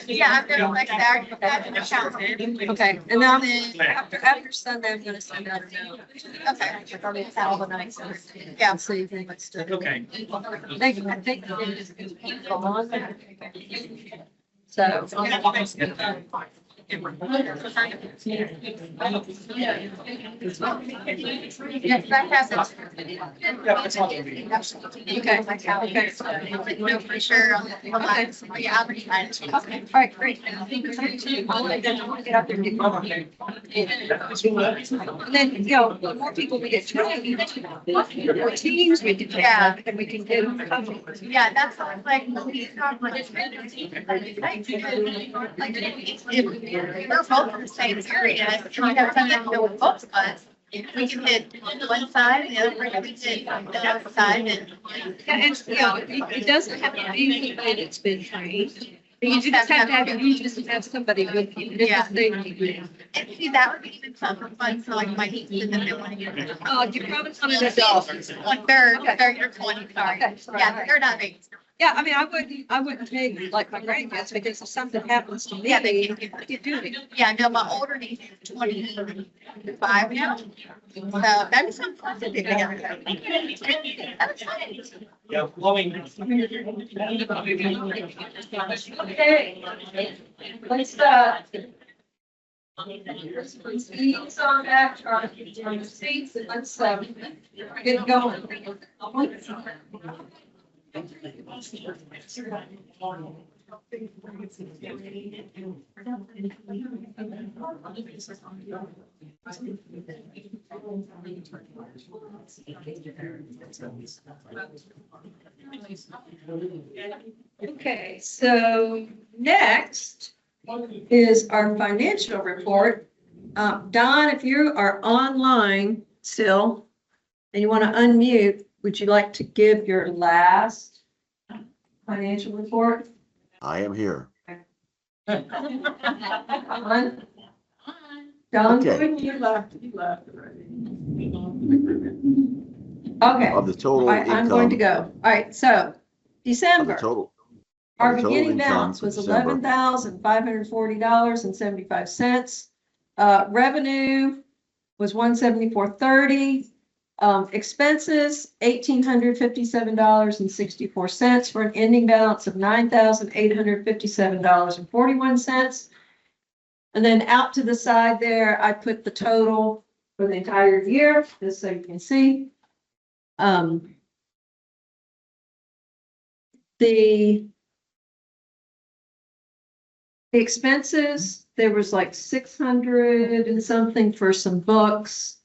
Yeah, I'm gonna like that, that's an accountant. Okay, and now after Sunday, I'm gonna send out a note. Okay. Probably tell the night. Yeah. See if anyone's still. Okay. I think they just go on there. So. Yes, that happens. Okay. No, for sure. Yeah, I'll be fine. Okay, all right, great. I'll let them get out there and get going. And then, the more people we get trained, the more teams we can take, Yeah. and we can get them covered. Yeah, that's like, he's not like, it's like, we're both in the same area, and we have something to do with both of us. We can hit one side, and the other person can hit the other side, and. It doesn't have to be anybody that's been trained. You just have to have somebody with you. Yeah. And And see, that would be even fun for like my nieces and they want to get. you probably want an adult. Like they're 20, sorry. Okay, sorry. Yeah, they're not big. Yeah, I mean, I wouldn't take like my grandkids because if something happens to me, Yeah, they you can. do it. Yeah, no, my older niece is 25 now. So that'd be some fun to do together. That's fun. Yeah, well, I mean. Okay, let's, ease on back on the seats and let's, get going. Okay, so next is our financial report. Don, if you are online still and you want to unmute, would you like to give your last financial report? I am here. Don, Okay. you left already. Okay, Of the total I'm going to income, go. All right, so of the December, total. our of the total beginning income balance for was December. $11,540.75. Revenue was $174.30. Expenses, $1,857.64 for an ending balance of $9,857.41. And then out to the side there, I put the total for the entire year, just so you can see. The expenses, there was like 600 and something for some books,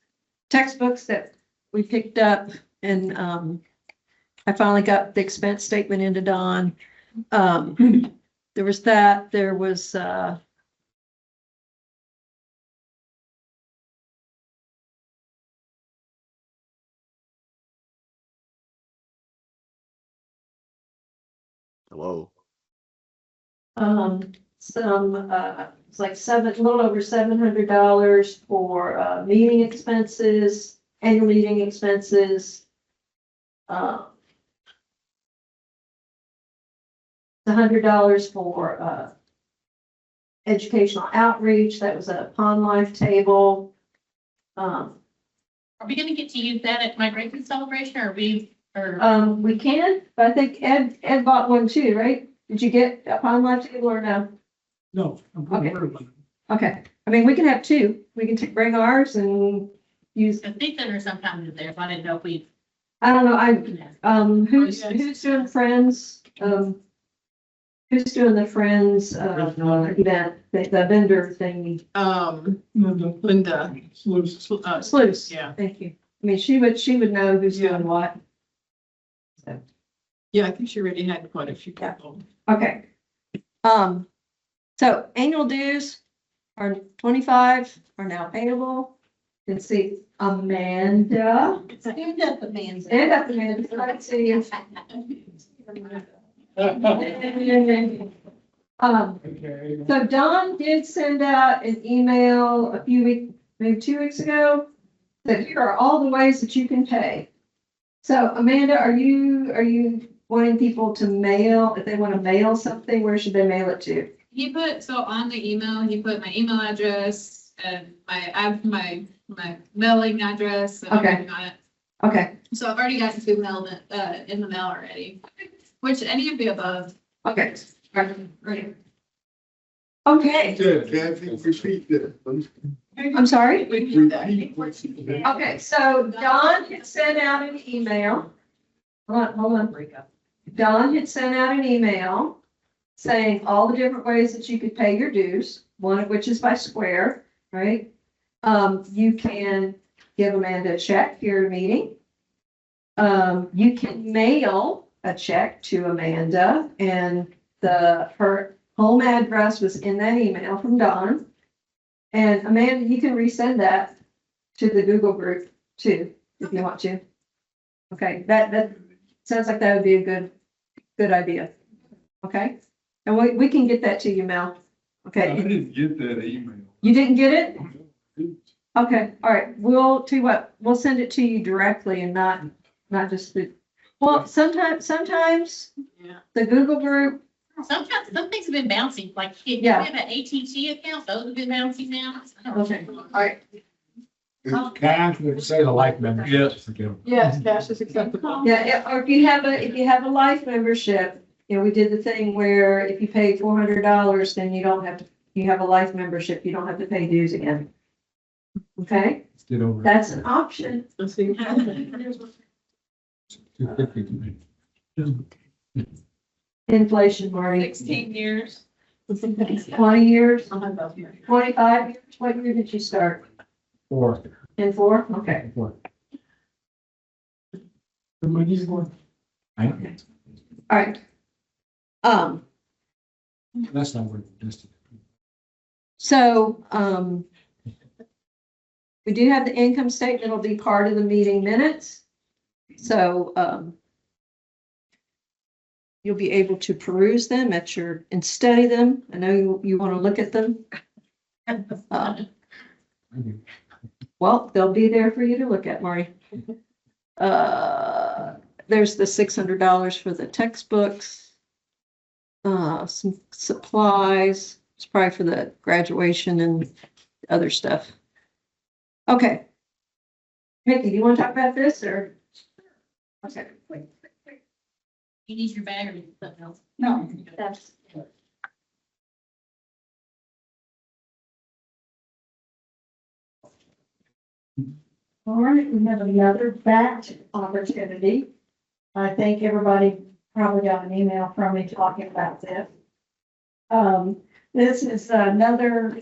textbooks that we picked up, and I finally got the expense statement into Dawn. There was that, there was Hello. some it's like a little over $700 for meeting expenses, annual meeting expenses. $100 for educational outreach. That was a Pond Life table. Are we gonna get to use that at migration celebration, or we We can, but I think Ed bought one too, right? Did you get a Pond Life table or no? No. I'm Okay. putting it. Okay, I mean, we can have two. We can bring ours and use, I think there are sometimes there, so I didn't know if we. I don't know, who's doing Friends? Who's doing the Friends, event, the vendor thing? Linda. Sluice. Yeah. Thank you. I mean, she would know who's doing what. Yeah, I think she already had quite a few people. Okay. So annual dues are 25 are now payable. You can see Amanda. Stand up, Amanda. Stand up, Amanda, so I can see you. So Don did send out an email a few weeks, maybe 2 weeks ago, that here are all the ways that you can pay. So Amanda, are you wanting people to mail, if they want to mail something, where should they mail it to? He put, so on the email, he put my email address and my mailing address. And Okay. everything on it. Okay, So I've already gotten 2 mailed in the mail already, which any of the above. okay. Right. Okay, Good, Kathy, repeat that. I'm sorry? Repeat what you said. Okay, so Don had sent out an email. Hold on. Don had sent out an email saying all the different ways that you could pay your dues, one of which is by Square, right? You can give Amanda a check here at a meeting. You can mail a check to Amanda, and her home address was in that email from Don. And Amanda, you can resend that to the Google group too, if you want to. Okay, that sounds like that would be a good idea. Okay, and we can get that to you, Mel. I Okay, didn't get that email. you didn't get it? Okay, all right, we'll tell you what, we'll send it to you directly and not just well, sometimes Yeah. the Google group, Sometimes, some things have been bouncing, like if you Yeah. have an AT&T account, those have been bouncing now. okay, all right. Cash, we say the life member. Yes. Yes, cash is acceptable. Yeah, or if you have a life membership, we did the thing where if you pay $400, then you don't have to, you have a life membership, you don't have to pay dues again. Okay, Let's get over it. that's an option. Let's see. 250. Inflation, Marty. 16 years. 20 years, 25 years, what year did you start? 4. In 4? Okay. 4. The money's going. I know. All right. That's not what it is. So, we do have the income statement, it'll be part of the meeting minutes. So, you'll be able to peruse them and study them. I know you want to look at them. Well, they'll be there for you to look at, Marty. There's the $600 for the textbooks. Some supplies. It's probably for the graduation and other stuff. Okay. Mickey, you want to talk about this or? Okay. You need your bag or something else? No, that's. All right, we have another batch opportunity. I think everybody probably got an email from me talking about this. This is another,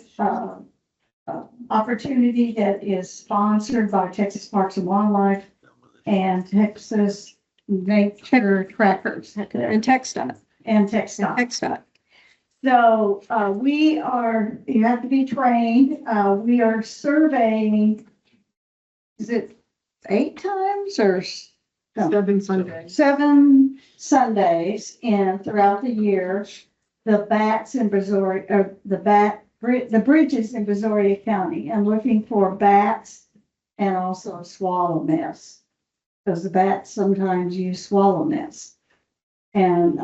opportunity that is sponsored by Texas Parks and Wildlife and Texas Nature Trackers. And TxDOT. And TxDOT. TxDOT. So, you have to be trained. We are surveying, is it 8 times or? 7 Sundays. 7 Sundays and throughout the year, the bats in Brazoria, or the bridges in Brazoria County, and looking for bats and also swallow nests. Because the bats sometimes use swallow nests. And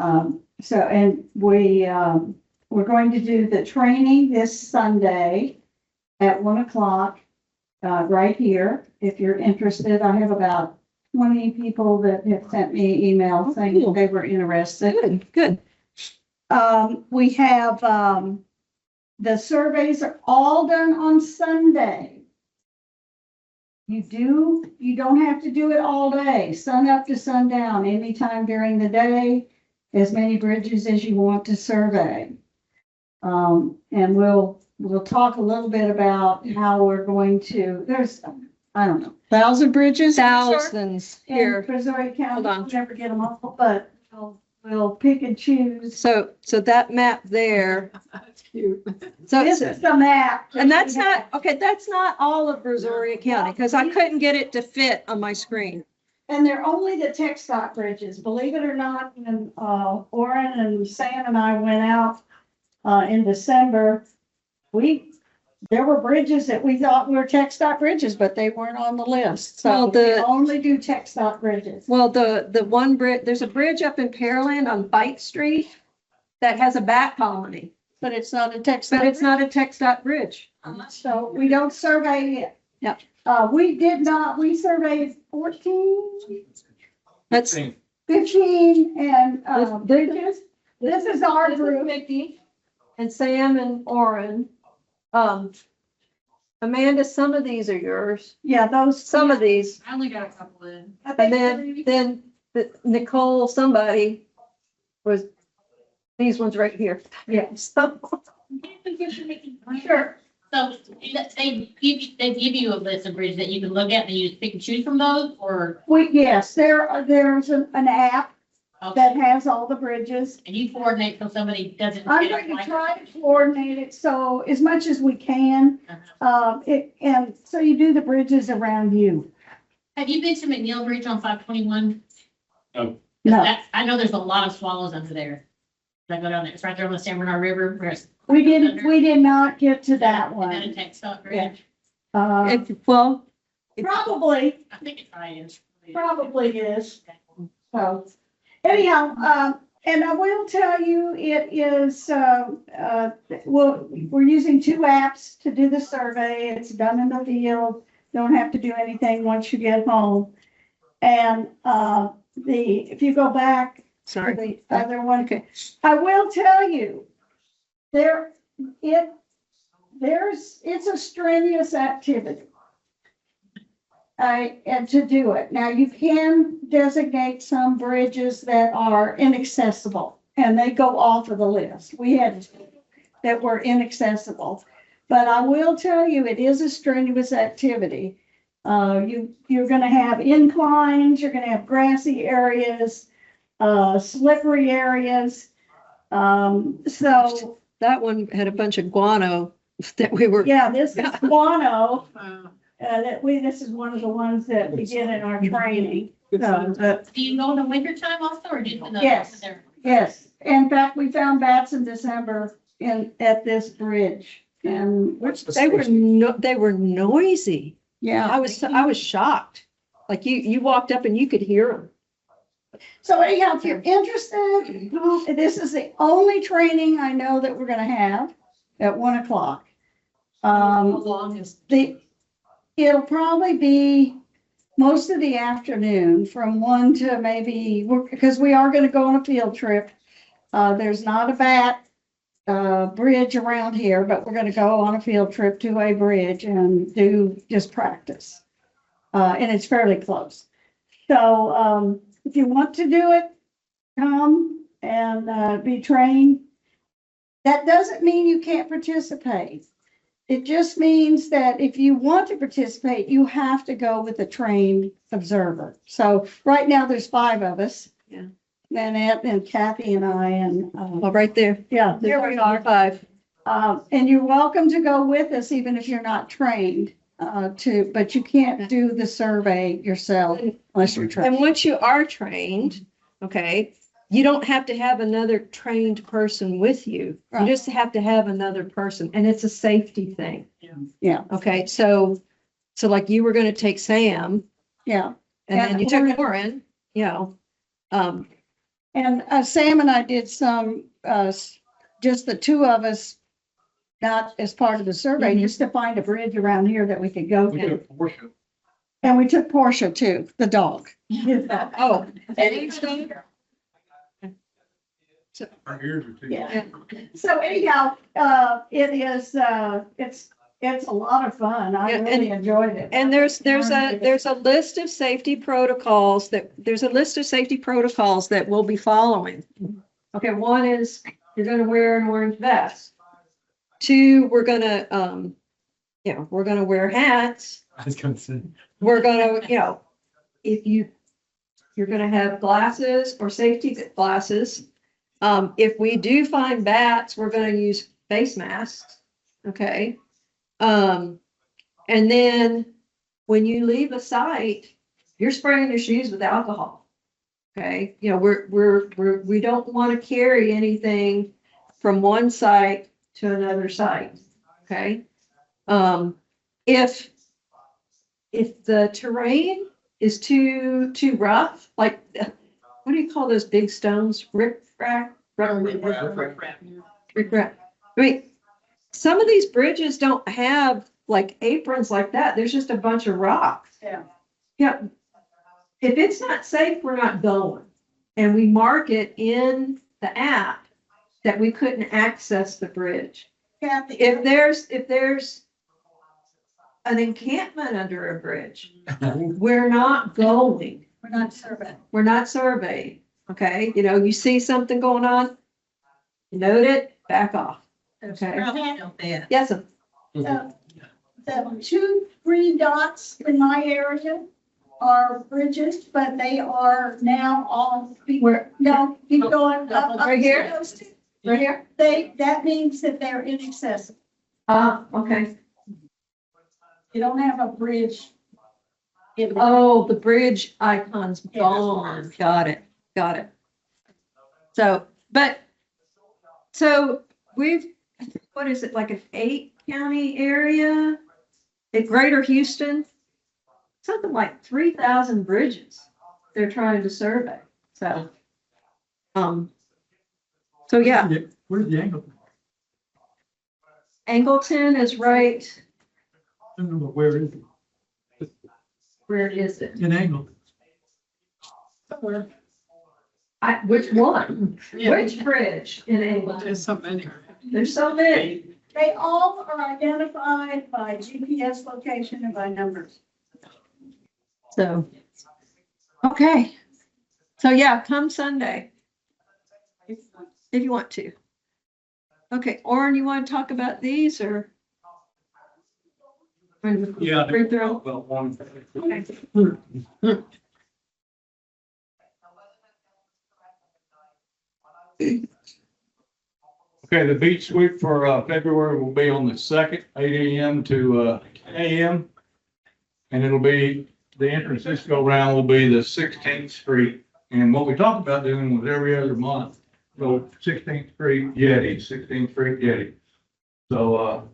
we're going to do the training this Sunday at 1 o'clock, right here. If you're interested, I have about 20 people that have sent me emails saying they were interested. Good. We have, the surveys are all done on Sunday. You don't have to do it all day, sun up to sundown, anytime during the day, as many bridges as you want to survey. And we'll talk a little bit about how we're going to, there's, I don't know, 1,000 bridges? Thousands here. In Brazoria County, we'll never get them all, but we'll pick and choose. So that map there. That's cute. So this is the map. And that's not, okay, that's not all of Brazoria County, because I couldn't get it to fit on my screen. And they're only the TxDOT bridges, believe it or not. And Orrin and Sam and I went out in December. There were bridges that we thought were TxDOT bridges, but they weren't on the list. So we only do TxDOT bridges. Well, the one bridge, there's a bridge up in Pearland on Bite Street that has a bat colony. But it's not a TxDOT. But it's not a TxDOT bridge. So we don't survey it. Yeah. We surveyed 14. That's 15 and bridges. This is our group. Mickey and Sam and Orrin. Amanda, some of these are yours. Yeah, some of these. I only got a couple in. And then Nicole, somebody was, these ones right here. Yes. Sure. So they give you a list of bridges that you can look at and you just pick and choose from those, or? Yes, there's an app that has all the bridges. And you coordinate so somebody doesn't. I'm going to try to coordinate it so as much as we can. And so you do the bridges around you. Have you been to McNeil Bridge on 521? No. No, I know there's a lot of swallows under there. I go down there, it's right there on the San Bernard River. we did not get to that And one. then a TxDOT bridge. Probably. I think it probably is. Probably is. So anyhow, and I will tell you, it is, we're using 2 apps to do the survey. It's done in the field. Don't have to do anything once you get home. And, if you go back to the other one, okay, I will tell you, it's a strenuous activity. And to do it. Now, you can designate some bridges that are inaccessible, and they go off of the list. We had that were inaccessible. But I will tell you, it is a strenuous activity. You're gonna have inclines, you're gonna have grassy areas, slippery areas. So that one had a bunch of guano that we were. Yeah, this is guano. This is one of the ones that we get in our training. So, Do you go in the winter time also, or just in the? Yes. Yes. In fact, we found bats in December at this bridge, and they were noisy. Yeah, I was shocked. Like you walked up and you could hear them. So anyhow, if you're interested, this is the only training I know that we're gonna have at 1 o'clock. How long is? It'll probably be most of the afternoon from 1 to maybe, because we are gonna go on a field trip. There's not a bridge around here, but we're gonna go on a field trip to a bridge and do just practice. And it's fairly close. So, if you want to do it, come and, be trained. That doesn't mean you can't participate. It just means that if you want to participate, you have to go with a trained observer. So right now there's 5 of us. Yeah. Nanette and Kathy and I and, Oh, right there. yeah, there we are. 5. And you're welcome to go with us, even if you're not trained, but you can't do the survey yourself unless you're trained. And once you are trained, okay, you don't have to have another trained person with you. You Right. just have to have another person, and it's a safety thing. Yeah, Okay, so like you were gonna take Sam, yeah. and then you took we're- Warren, you know. And Sam and I did some, just the 2 of us, not as part of the survey, just to find a bridge around here that we could go We to. took Portia. And we took Portia too, the dog. Oh. Our ears are too. Yeah. So anyhow, it is, it's a lot of fun. I Yeah, really enjoyed it. And there's a list of safety protocols that we'll be following. Okay, one is you're gonna wear an orange vest. 2, we're gonna we're gonna wear hats. I was gonna say. We're gonna, if you're gonna have glasses or safety glasses. If we do find bats, we're gonna use face masks. Okay. And then when you leave a site, you're spraying your shoes with alcohol. Okay, we don't want to carry anything from one site to another site. Okay. If the terrain is too rough, like, what do you call those big stones? Riprap? Riprap. I mean, some of these bridges don't have like aprons like that. There's just a bunch of rocks. Yeah. Yeah. If it's not safe, we're not going. And we mark it in the app that we couldn't access the bridge. Kathy, If there's an encampment under a bridge, we're not going. we're not surveying. We're not surveying. Okay, you see something going on, note it, back off. Okay. Yes, sir. The 2 green dots in my area are bridges, but they are now all, Where? no, keep going up. Right here? Those 2. Right here? That means that they're inaccessible. Okay. You don't have a bridge. Oh, the bridge icon's gone. Got it. So we've, what is it, like an 8-county area in Greater Houston? Something like 3,000 bridges they're trying to survey. So yeah, Where's the angle? Angleton is right. I don't know, but where is it? Where is it? In angle. Which one? Which bridge in Angleton? There's so many. There's so many. They all are identified by GPS location and by numbers. So, okay. So yeah, come Sunday. If you want to. Okay, Orin, you want to talk about these or? Yeah. Bring through. Well, one. Okay. Okay, the beach sweep for February will be on the 2nd, 8 a.m. to 10 a.m. And it'll be, the entrance this go round will be the 16th Street. And what we talked about doing was every other month, go 16th Street Jetty, 16th Street Jetty. So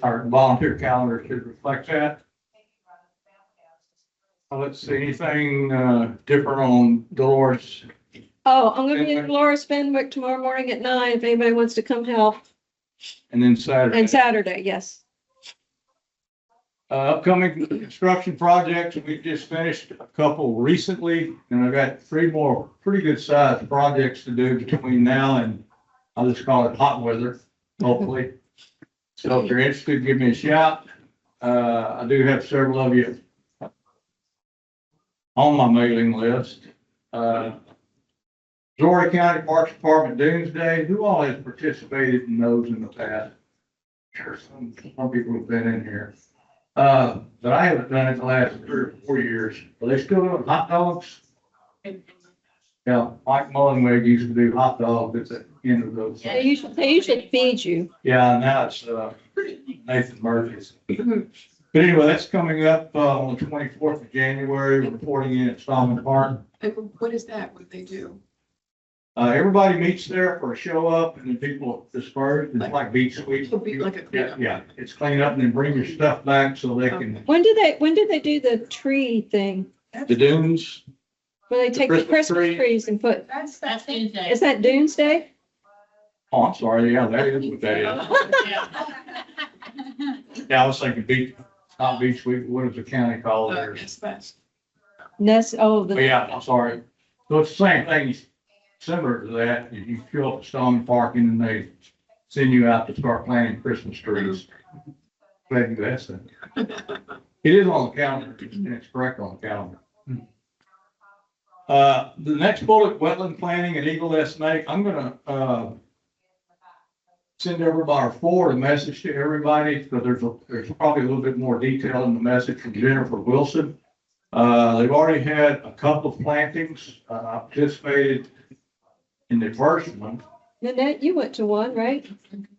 our volunteer calendar should reflect that. Let's see, anything, different on Dolores? Oh, I'm gonna be Fenwick. in Laura's Fenwick tomorrow morning at 9, if anybody wants to come help. And then Saturday. And Saturday, yes. Upcoming construction projects, we just finished a couple recently, and I've got 3 more pretty good sized projects to do between now and, I'll just call it hot weather, hopefully. So if you're interested, give me a shout. I do have several of you on my mailing list. Missouri County Parks Department Doomsday, who all has participated in those in the past? Sure, some people have been in here. But I haven't done it the last 3 or 4 years. Are they still doing hot dogs? Yeah, Mike Mullenweg used to do hot dogs at the end of those. They usually feed you. Yeah, now it's, Nathan Murphy's. But anyway, that's coming up, on the 24th of January, reporting in at Stallman Park. What is that? What they do? Everybody meets there for a show up and then people disperse. It's like beach sweep. Like a Yeah, yeah, it's clean up and then bring your stuff back so they can, When did they do the tree thing? the dunes. Where they take the Christmas Christmas tree. trees and put, That's Tuesday. is that Doomsday? Oh, I'm sorry, yeah, that is what that is. Yeah, I was thinking beach, not beach sweep, what does the county call it? Nest, oh, But the, yeah, I'm sorry. So it's the same thing, similar to that. You fill up the Stallman Park and then they send you out to start planting Christmas trees. Glad you asked that. It is on the calendar, and it's correct on the calendar. The next bullet, wetland planning and Eagle Nest Snake, I'm gonna, send everybody or forward a message to everybody, because there's probably a little bit more detail in the message from Jennifer Wilson. They've already had a couple of plantings. I participated in the first one. Nanette, you went to one, right?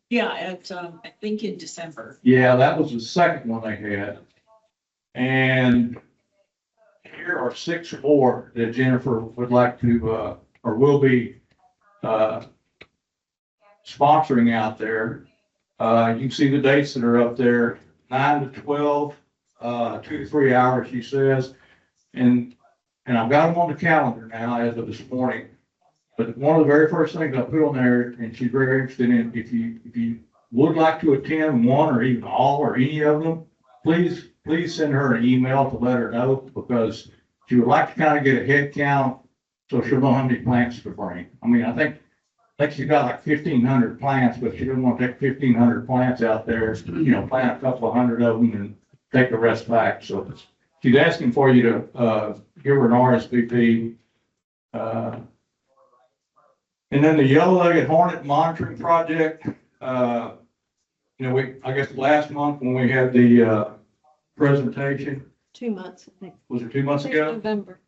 Yeah, at, I think in December. Yeah, that was the second one they had. And here are 6 more that Jennifer would like to, or will be, sponsoring out there. You can see the dates that are up there, 9 to 12, 2 to 3 hours, she says. And I've got them on the calendar now as of this morning. But one of the very first things I put on there, and she's very interested in, if you would like to attend one or even all or any of them, please send her an email to let her know, because she would like to kind of get a head count so she'll know how many plants to bring. I mean, I think she's got like 1,500 plants, but she doesn't want to take 1,500 plants out there, plant a couple of hundred of them and take the rest back. So she's asking for you to, give her an RSVP. And then the yellow-legged hornet monitoring project, I guess last month when we had the, presentation, 2 months, I think. was it 2 months I think ago? November.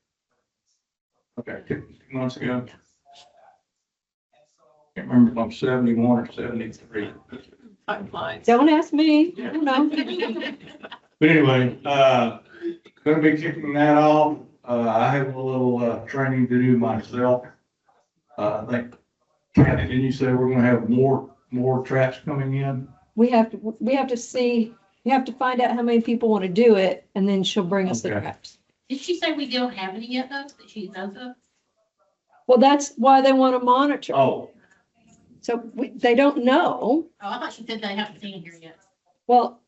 Okay, 2 months ago. Can't remember if I'm 71 or 73. Don't ask me, I don't know. But anyway, gonna be kicking that off. I have a little, training to do myself. I think, Kathy, didn't you say we're gonna have more traps coming in? We have to see, you have to find out how many people want to do it, and then she'll bring us the Okay. traps. Did she say we don't have any yet though, that she knows of? Well, that's why they want to monitor. Oh, So they don't know. Oh, I thought she said they haven't seen it here yet. Well,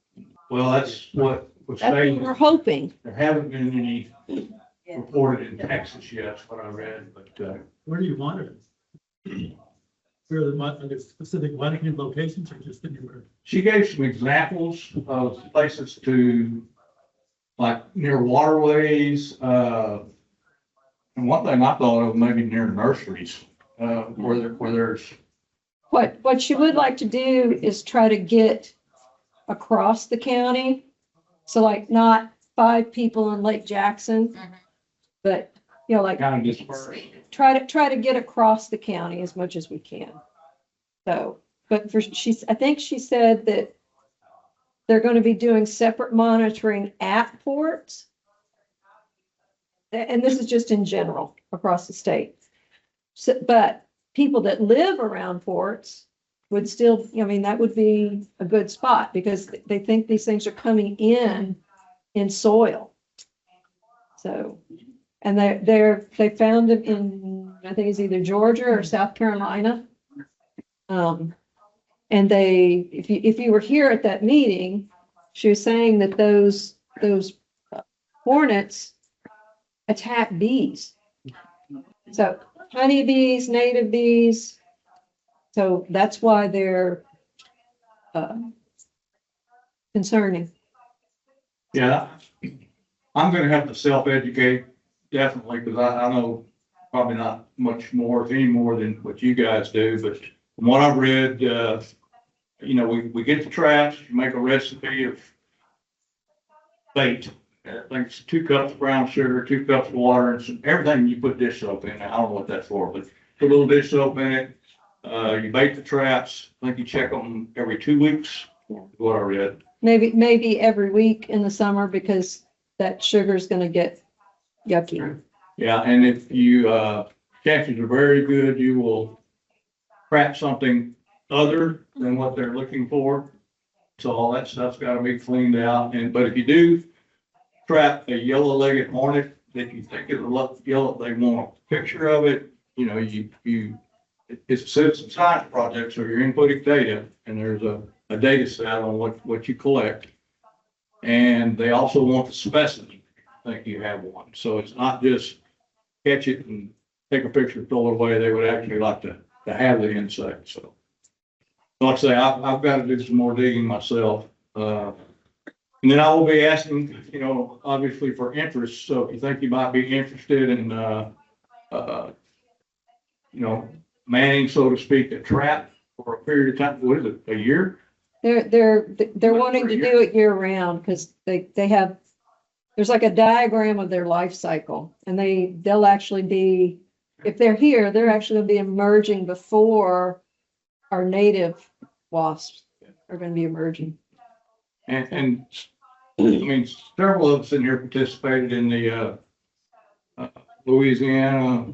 well, that's what was that's what stated. we're hoping. There haven't been any reported in Texas yet, that's what I read, but, Where do you want it? Where are the specific monitoring locations or just anywhere? she gave some examples of places to, like near waterways, and one thing I thought of, maybe near nurseries, where there's, What she would like to do is try to get across the county. So like not 5 people in Lake Jackson, but, like kind of dispersed. try to get across the county as much as we can. So, but I think she said that they're going to be doing separate monitoring at ports. And this is just in general across the state. So, but people that live around ports would still, that would be a good spot because they think these things are coming in soil. So, and they found them in, I think it's either Georgia or South Carolina. And if you were here at that meeting, she was saying that those hornets attack bees. So honeybees, native bees. So that's why they're concerning. Yeah, I'm gonna have to self-educate, definitely, because I know probably not much more, if any more than what you guys do, but from what I've read, you know, we get the traps, you make a recipe of bait. I think it's 2 cups of brown sugar, 2 cups of water, and everything you put dish soap in. I don't know what that's for, but put a little dish soap in it. You bait the traps. I think you check them every 2 weeks, is what I read. Maybe every week in the summer because that sugar is going to get yucky. Yeah, and if you, chances are very good, you will trap something other than what they're looking for. So all that stuff's gotta be cleaned out. But if you do trap a yellow-legged hornet that you think is yellow, they want a picture of it, you know, it's a citizen science project, so you're inputting data, and there's a data set on what you collect. And they also want the specimen, I think you have one. So it's not just catch it and take a picture, throw it away. They would actually like to have the insect, so. Like I say, I've got to do some more digging myself. And then I will be asking, you know, obviously for interest. So if you think you might be interested in, you know, manning, so to speak, a trap for a period of time, what is it, a year? They're wanting to do it year round because they have, there's like a diagram of their life cycle, and they'll actually be, if they're here, they're actually gonna be emerging before our native wasps are going to be emerging. And I mean, several of us in here participated in the Louisiana,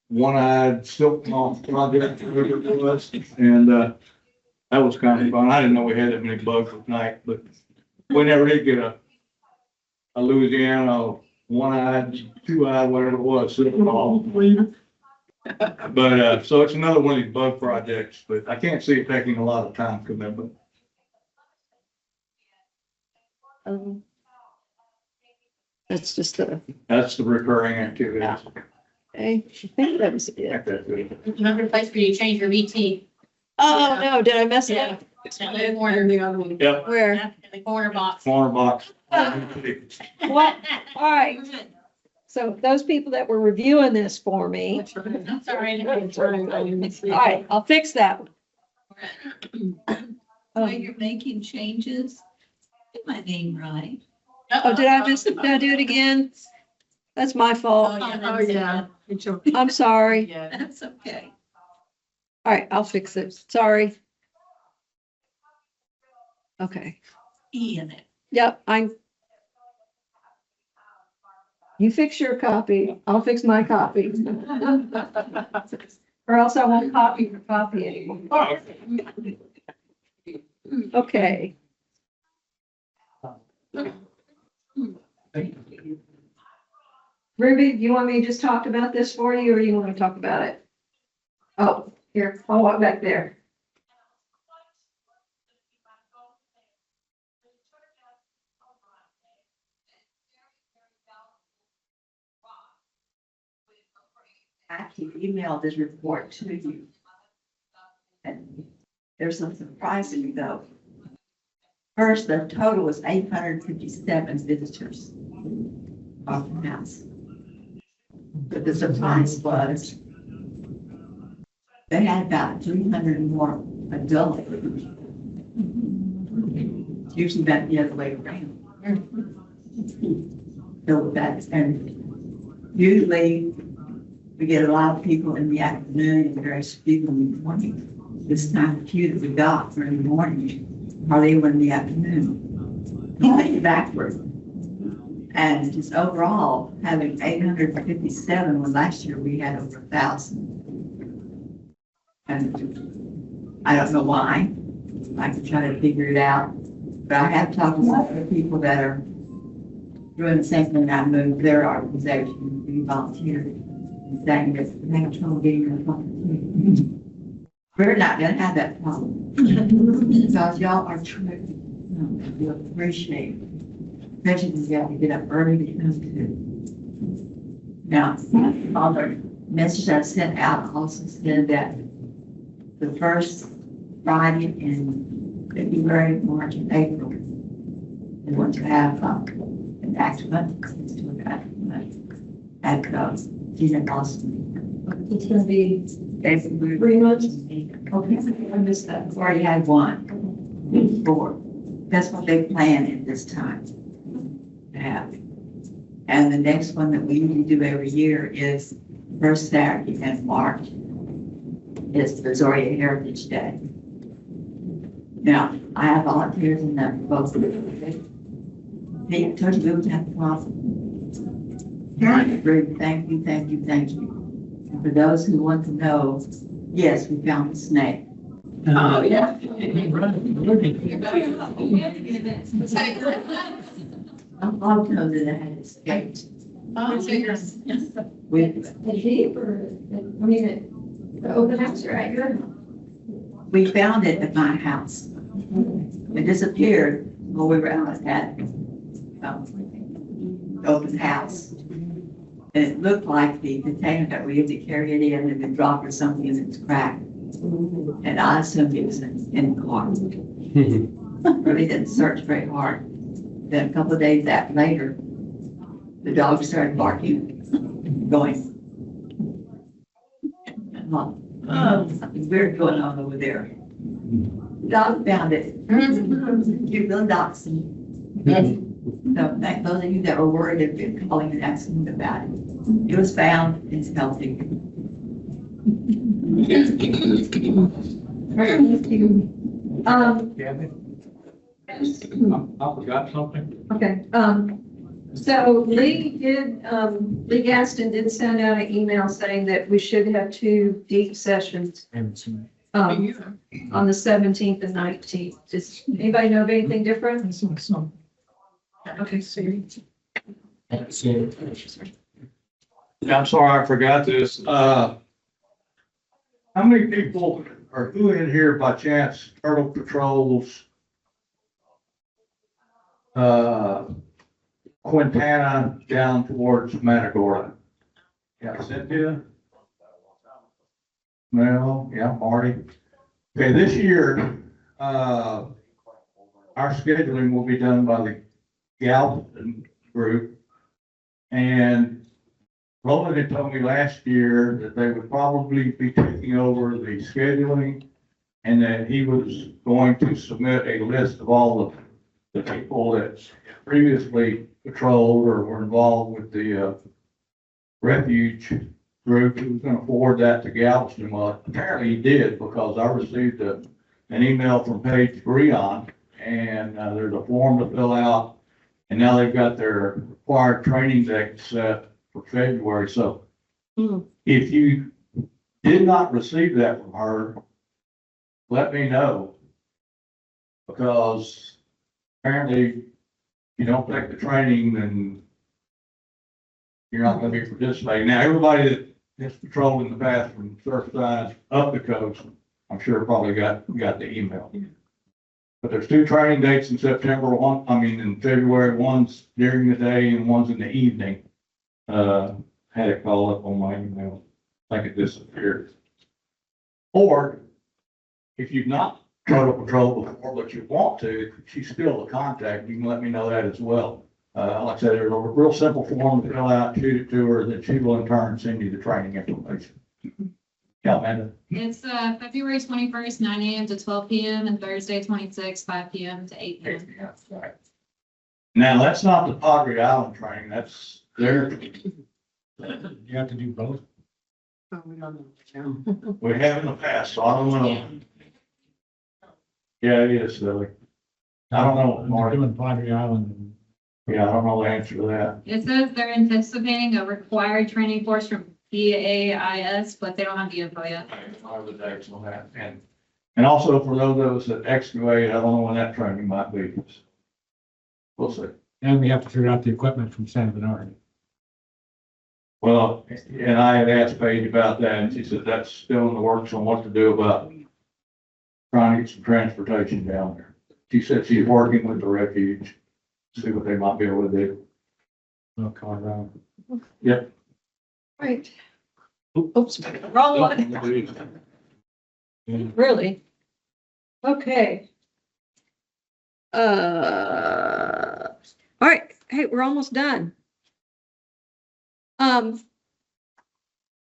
one-eyed silk moth project, whatever it was. And that was kind of fun. I didn't know we had that many bugs at night, but we never did get a Louisiana one-eyed, two-eyed, whatever it was, silk moth. But, so it's another one of these bug projects, but I can't see it taking a lot of time commitment. That's just That's the recurring activity. I think that was it. Remember the place where you change your VT? Oh, no, did I mess it up? In the corner. Yep. Where? In the corner box. Corner box. What? All right. So those people that were reviewing this for me. I'm sorry. All right, I'll fix that one. While you're making changes, get my name right. Oh, did I do it again? That's my fault. Oh, yeah. I'm sorry. Yeah. That's okay. All right, I'll fix it. Sorry. Okay. E in it. Yep, you fix your copy, I'll fix my copy. Or else I won't copy your copy anymore. Okay. Ruby, do you want me to just talk about this for you, or you want to talk about it? Oh, here, I'll walk back there. I actually emailed this report to you. And there's some surprising me though. First, the total was 857 visitors off the house. But the surprise was they had about 300 more adults. Usually that's the other way around. So that's, and usually we get a lot of people in the afternoon and very few in the morning. This time, the few that we got were in the morning, hardly even in the afternoon. Going backward. And just overall, having 857, when last year we had over 1,000. And I don't know why. I can try to figure it out. But I have talked to some other people that are doing the same thing, I moved their organization, we volunteered, and saying that we have trouble getting their volunteers. We're not gonna have that problem. Because y'all are true. We appreciate it. Especially when you have to get up early to come to. Now, all the message I sent out also said that the first Friday in February, March, and April, they want to have an accident, at Gina Boston. It's gonna be 3 months. Okay, I missed that. We've already had one, 4. That's what they plan at this time to have. And the next one that we usually do every year is first Saturday in March. It's Missouri Heritage Day. Now, I have volunteers in that both. Hey, I told you we would have a problem. Thank you, thank you, thank you. And for those who want to know, yes, we found a snake. Oh, yeah. I'll know that it had escaped. With The Jeep or, I mean, the open house right here. We found it at my house. It disappeared when we were out at open house. And it looked like the container that we had to carry it in had been dropped or something and it's cracked. And I assumed it was in the car. Really didn't search very hard. Then a couple of days later, the dog started barking, going. Something weird going on over there. Dog found it. Cute little dachshund. So those of you that were worried have been calling and asking about it. It was found, it's healthy. I forgot something. Okay, so Lee Gaston did send out an email saying that we should have 2 deep sessions, on the 17th and 19th. Does anybody know of anything different? Okay, so I'm sorry, I forgot this. How many people or who in here by chance Turtle patrols Quintana down towards Matagorda? Yeah, Cynthia? Well, yeah, Marty. Okay, this year, our scheduling will be done by the Galveston group. And Roland had told me last year that they would probably be taking over the scheduling and that he was going to submit a list of all of the people that previously patrolled or were involved with the refuge group. He was going to forward that to Galveston. Well, apparently he did, because I received an email from Paige Breon, and there's a form to fill out, and now they've got their required training date set for February. So if you did not receive that from her, let me know, because apparently you don't take the training, then you're not going to be participating. Now, everybody that has patrolled in the past from Surfside up the coast, I'm sure probably got the email. But there's 2 training dates in September, in February, one's during the day and one's in the evening. Had it called up on my email, like it disappeared. Or if you've not Turtle Patrol before, but you want to, she's still a contact, you can let me know that as well. Like I said, there's a real simple form to fill out, shoot it to her, that she will in turn send you the training information. Yeah, Amanda? It's February 21st, 9 a.m. to 12 p.m. and Thursday 26th, 5 p.m. to 8 p.m. Yeah, right. Now, that's not the Padre Island training, that's their. You have to do both. We have in the past, so I don't know. Yeah, it is silly. I don't know, They're Marty. doing Padre Island. Yeah, I don't know the answer to that. It says they're anticipating a required training course from PAIS, but they don't have the info yet. I have the dates on that. And also for those of us that excavate, I don't know when that training might be. We'll see. And we have to figure out the equipment from San Bernard. Well, and I had asked Paige about that, and she said that's still in the works on what to do about trying to get some transportation down there. She said she's working with the refuge, see what they might be able to do. Oh, Colorado. Yep. Right. Oops, wrong one. Really? Okay. All right, hey, we're almost done.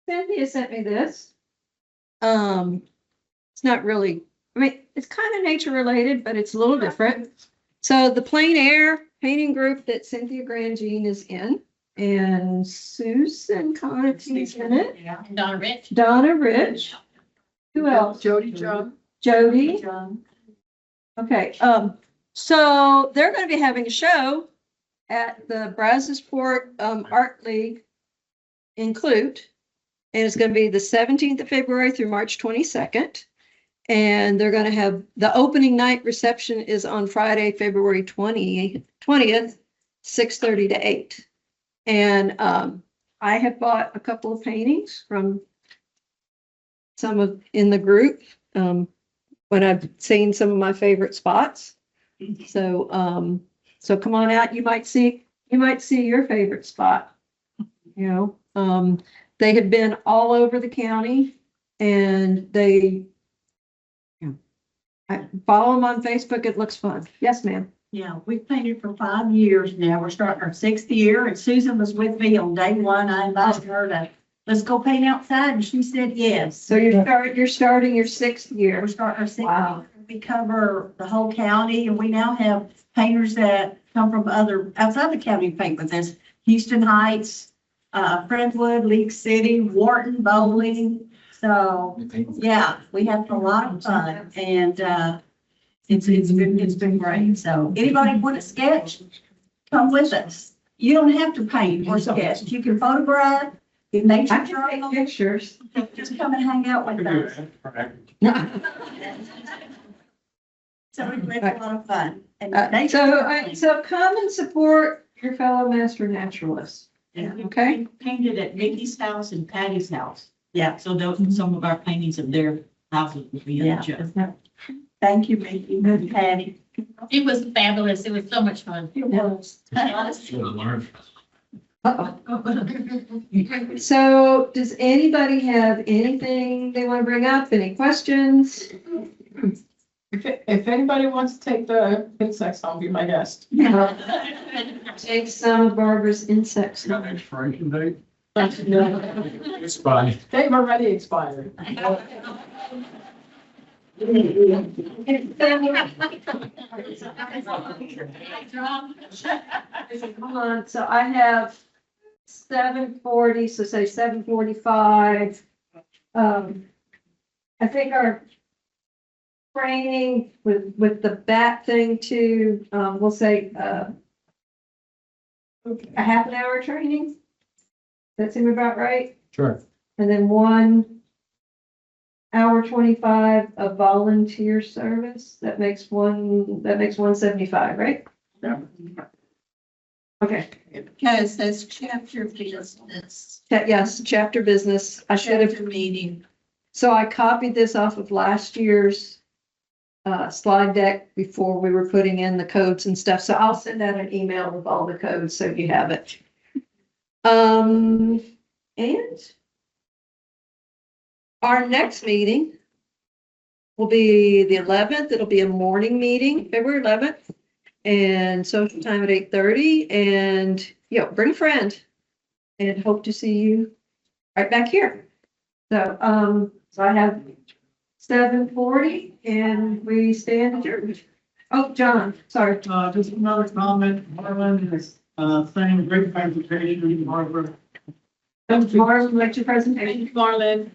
Cynthia sent me this. It's not really, I mean, it's kind of nature related, but it's a little different. So the plein air painting group that Cynthia Grandjean is in, and Susan Conti's in it. And Donna Rich. Donna Rich. Who else? Jody John. Jody. Okay, so they're gonna be having a show at the Brazosport Art League in Clute. And it's gonna be the 17th of February through March 22nd. And they're gonna have, the opening night reception is on Friday, February 20th, 6:30 to 8. And I have bought a couple of paintings from some of in the group when I've seen some of my favorite spots. So so come on out. You might see your favorite spot. You know, they have been all over the county, and they I follow them on Facebook. It looks fun. Yes, ma'am. Yeah, we've painted for 5 years now. We're starting our 6th year, and Susan was with me on day one. I invited her to, let's go paint outside, and she said yes. So you're starting your 6th year. We're starting our 6th Wow. year. We cover the whole county, and we now have painters that come from outside the county paint with us. Houston Heights, Friendswood, League City, Wharton, Bowling. So, yeah, we have a lot of fun, and it's been great. So anybody want to sketch, come with us. You don't have to paint or sketch. You can photograph, you make I your can take pictures. just come and hang out with us. So we have a lot of fun. And So come and support your fellow master naturalists. Okay. Painted at Nikki's house and Patty's house. Yeah, so those are some of our paintings of their houses will be in the show. Thank you, Mickey and Patty. It was fabulous. It was so much fun. It was. So does anybody have anything they want to bring up? Any questions? If anybody wants to take the insects home, be my guest. Take some of Barbara's insects. Expiration date? It's fine. They've already expired. Come on, so I have 7:40, so say 7:45. I think our training with the bat thing too, we'll say a half an hour training. That seem about right? Sure. And then 1 hour 25 of volunteer service. That makes 175, right? Yeah. Okay. Because that's chapter business. Yes, chapter business. I should have. Chapter meeting. So I copied this off of last year's slide deck before we were putting in the codes and stuff. So I'll send out an email with all the codes so you have it. And our next meeting will be the 11th. It'll be a morning meeting, February 11th, and social time at 8:30. And bring a friend, and hope to see you right back here. So so I have 7:40, and we stand adjourned. Oh, John, sorry. Just another comment. Marlon is saying great presentation, Barbara. Marlon, like your presentation. Marlon.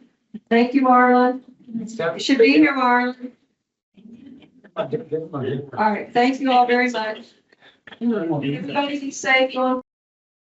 Thank you, Marlon. You should be here, Marlon. All right, thank you all very much. Everybody be safe.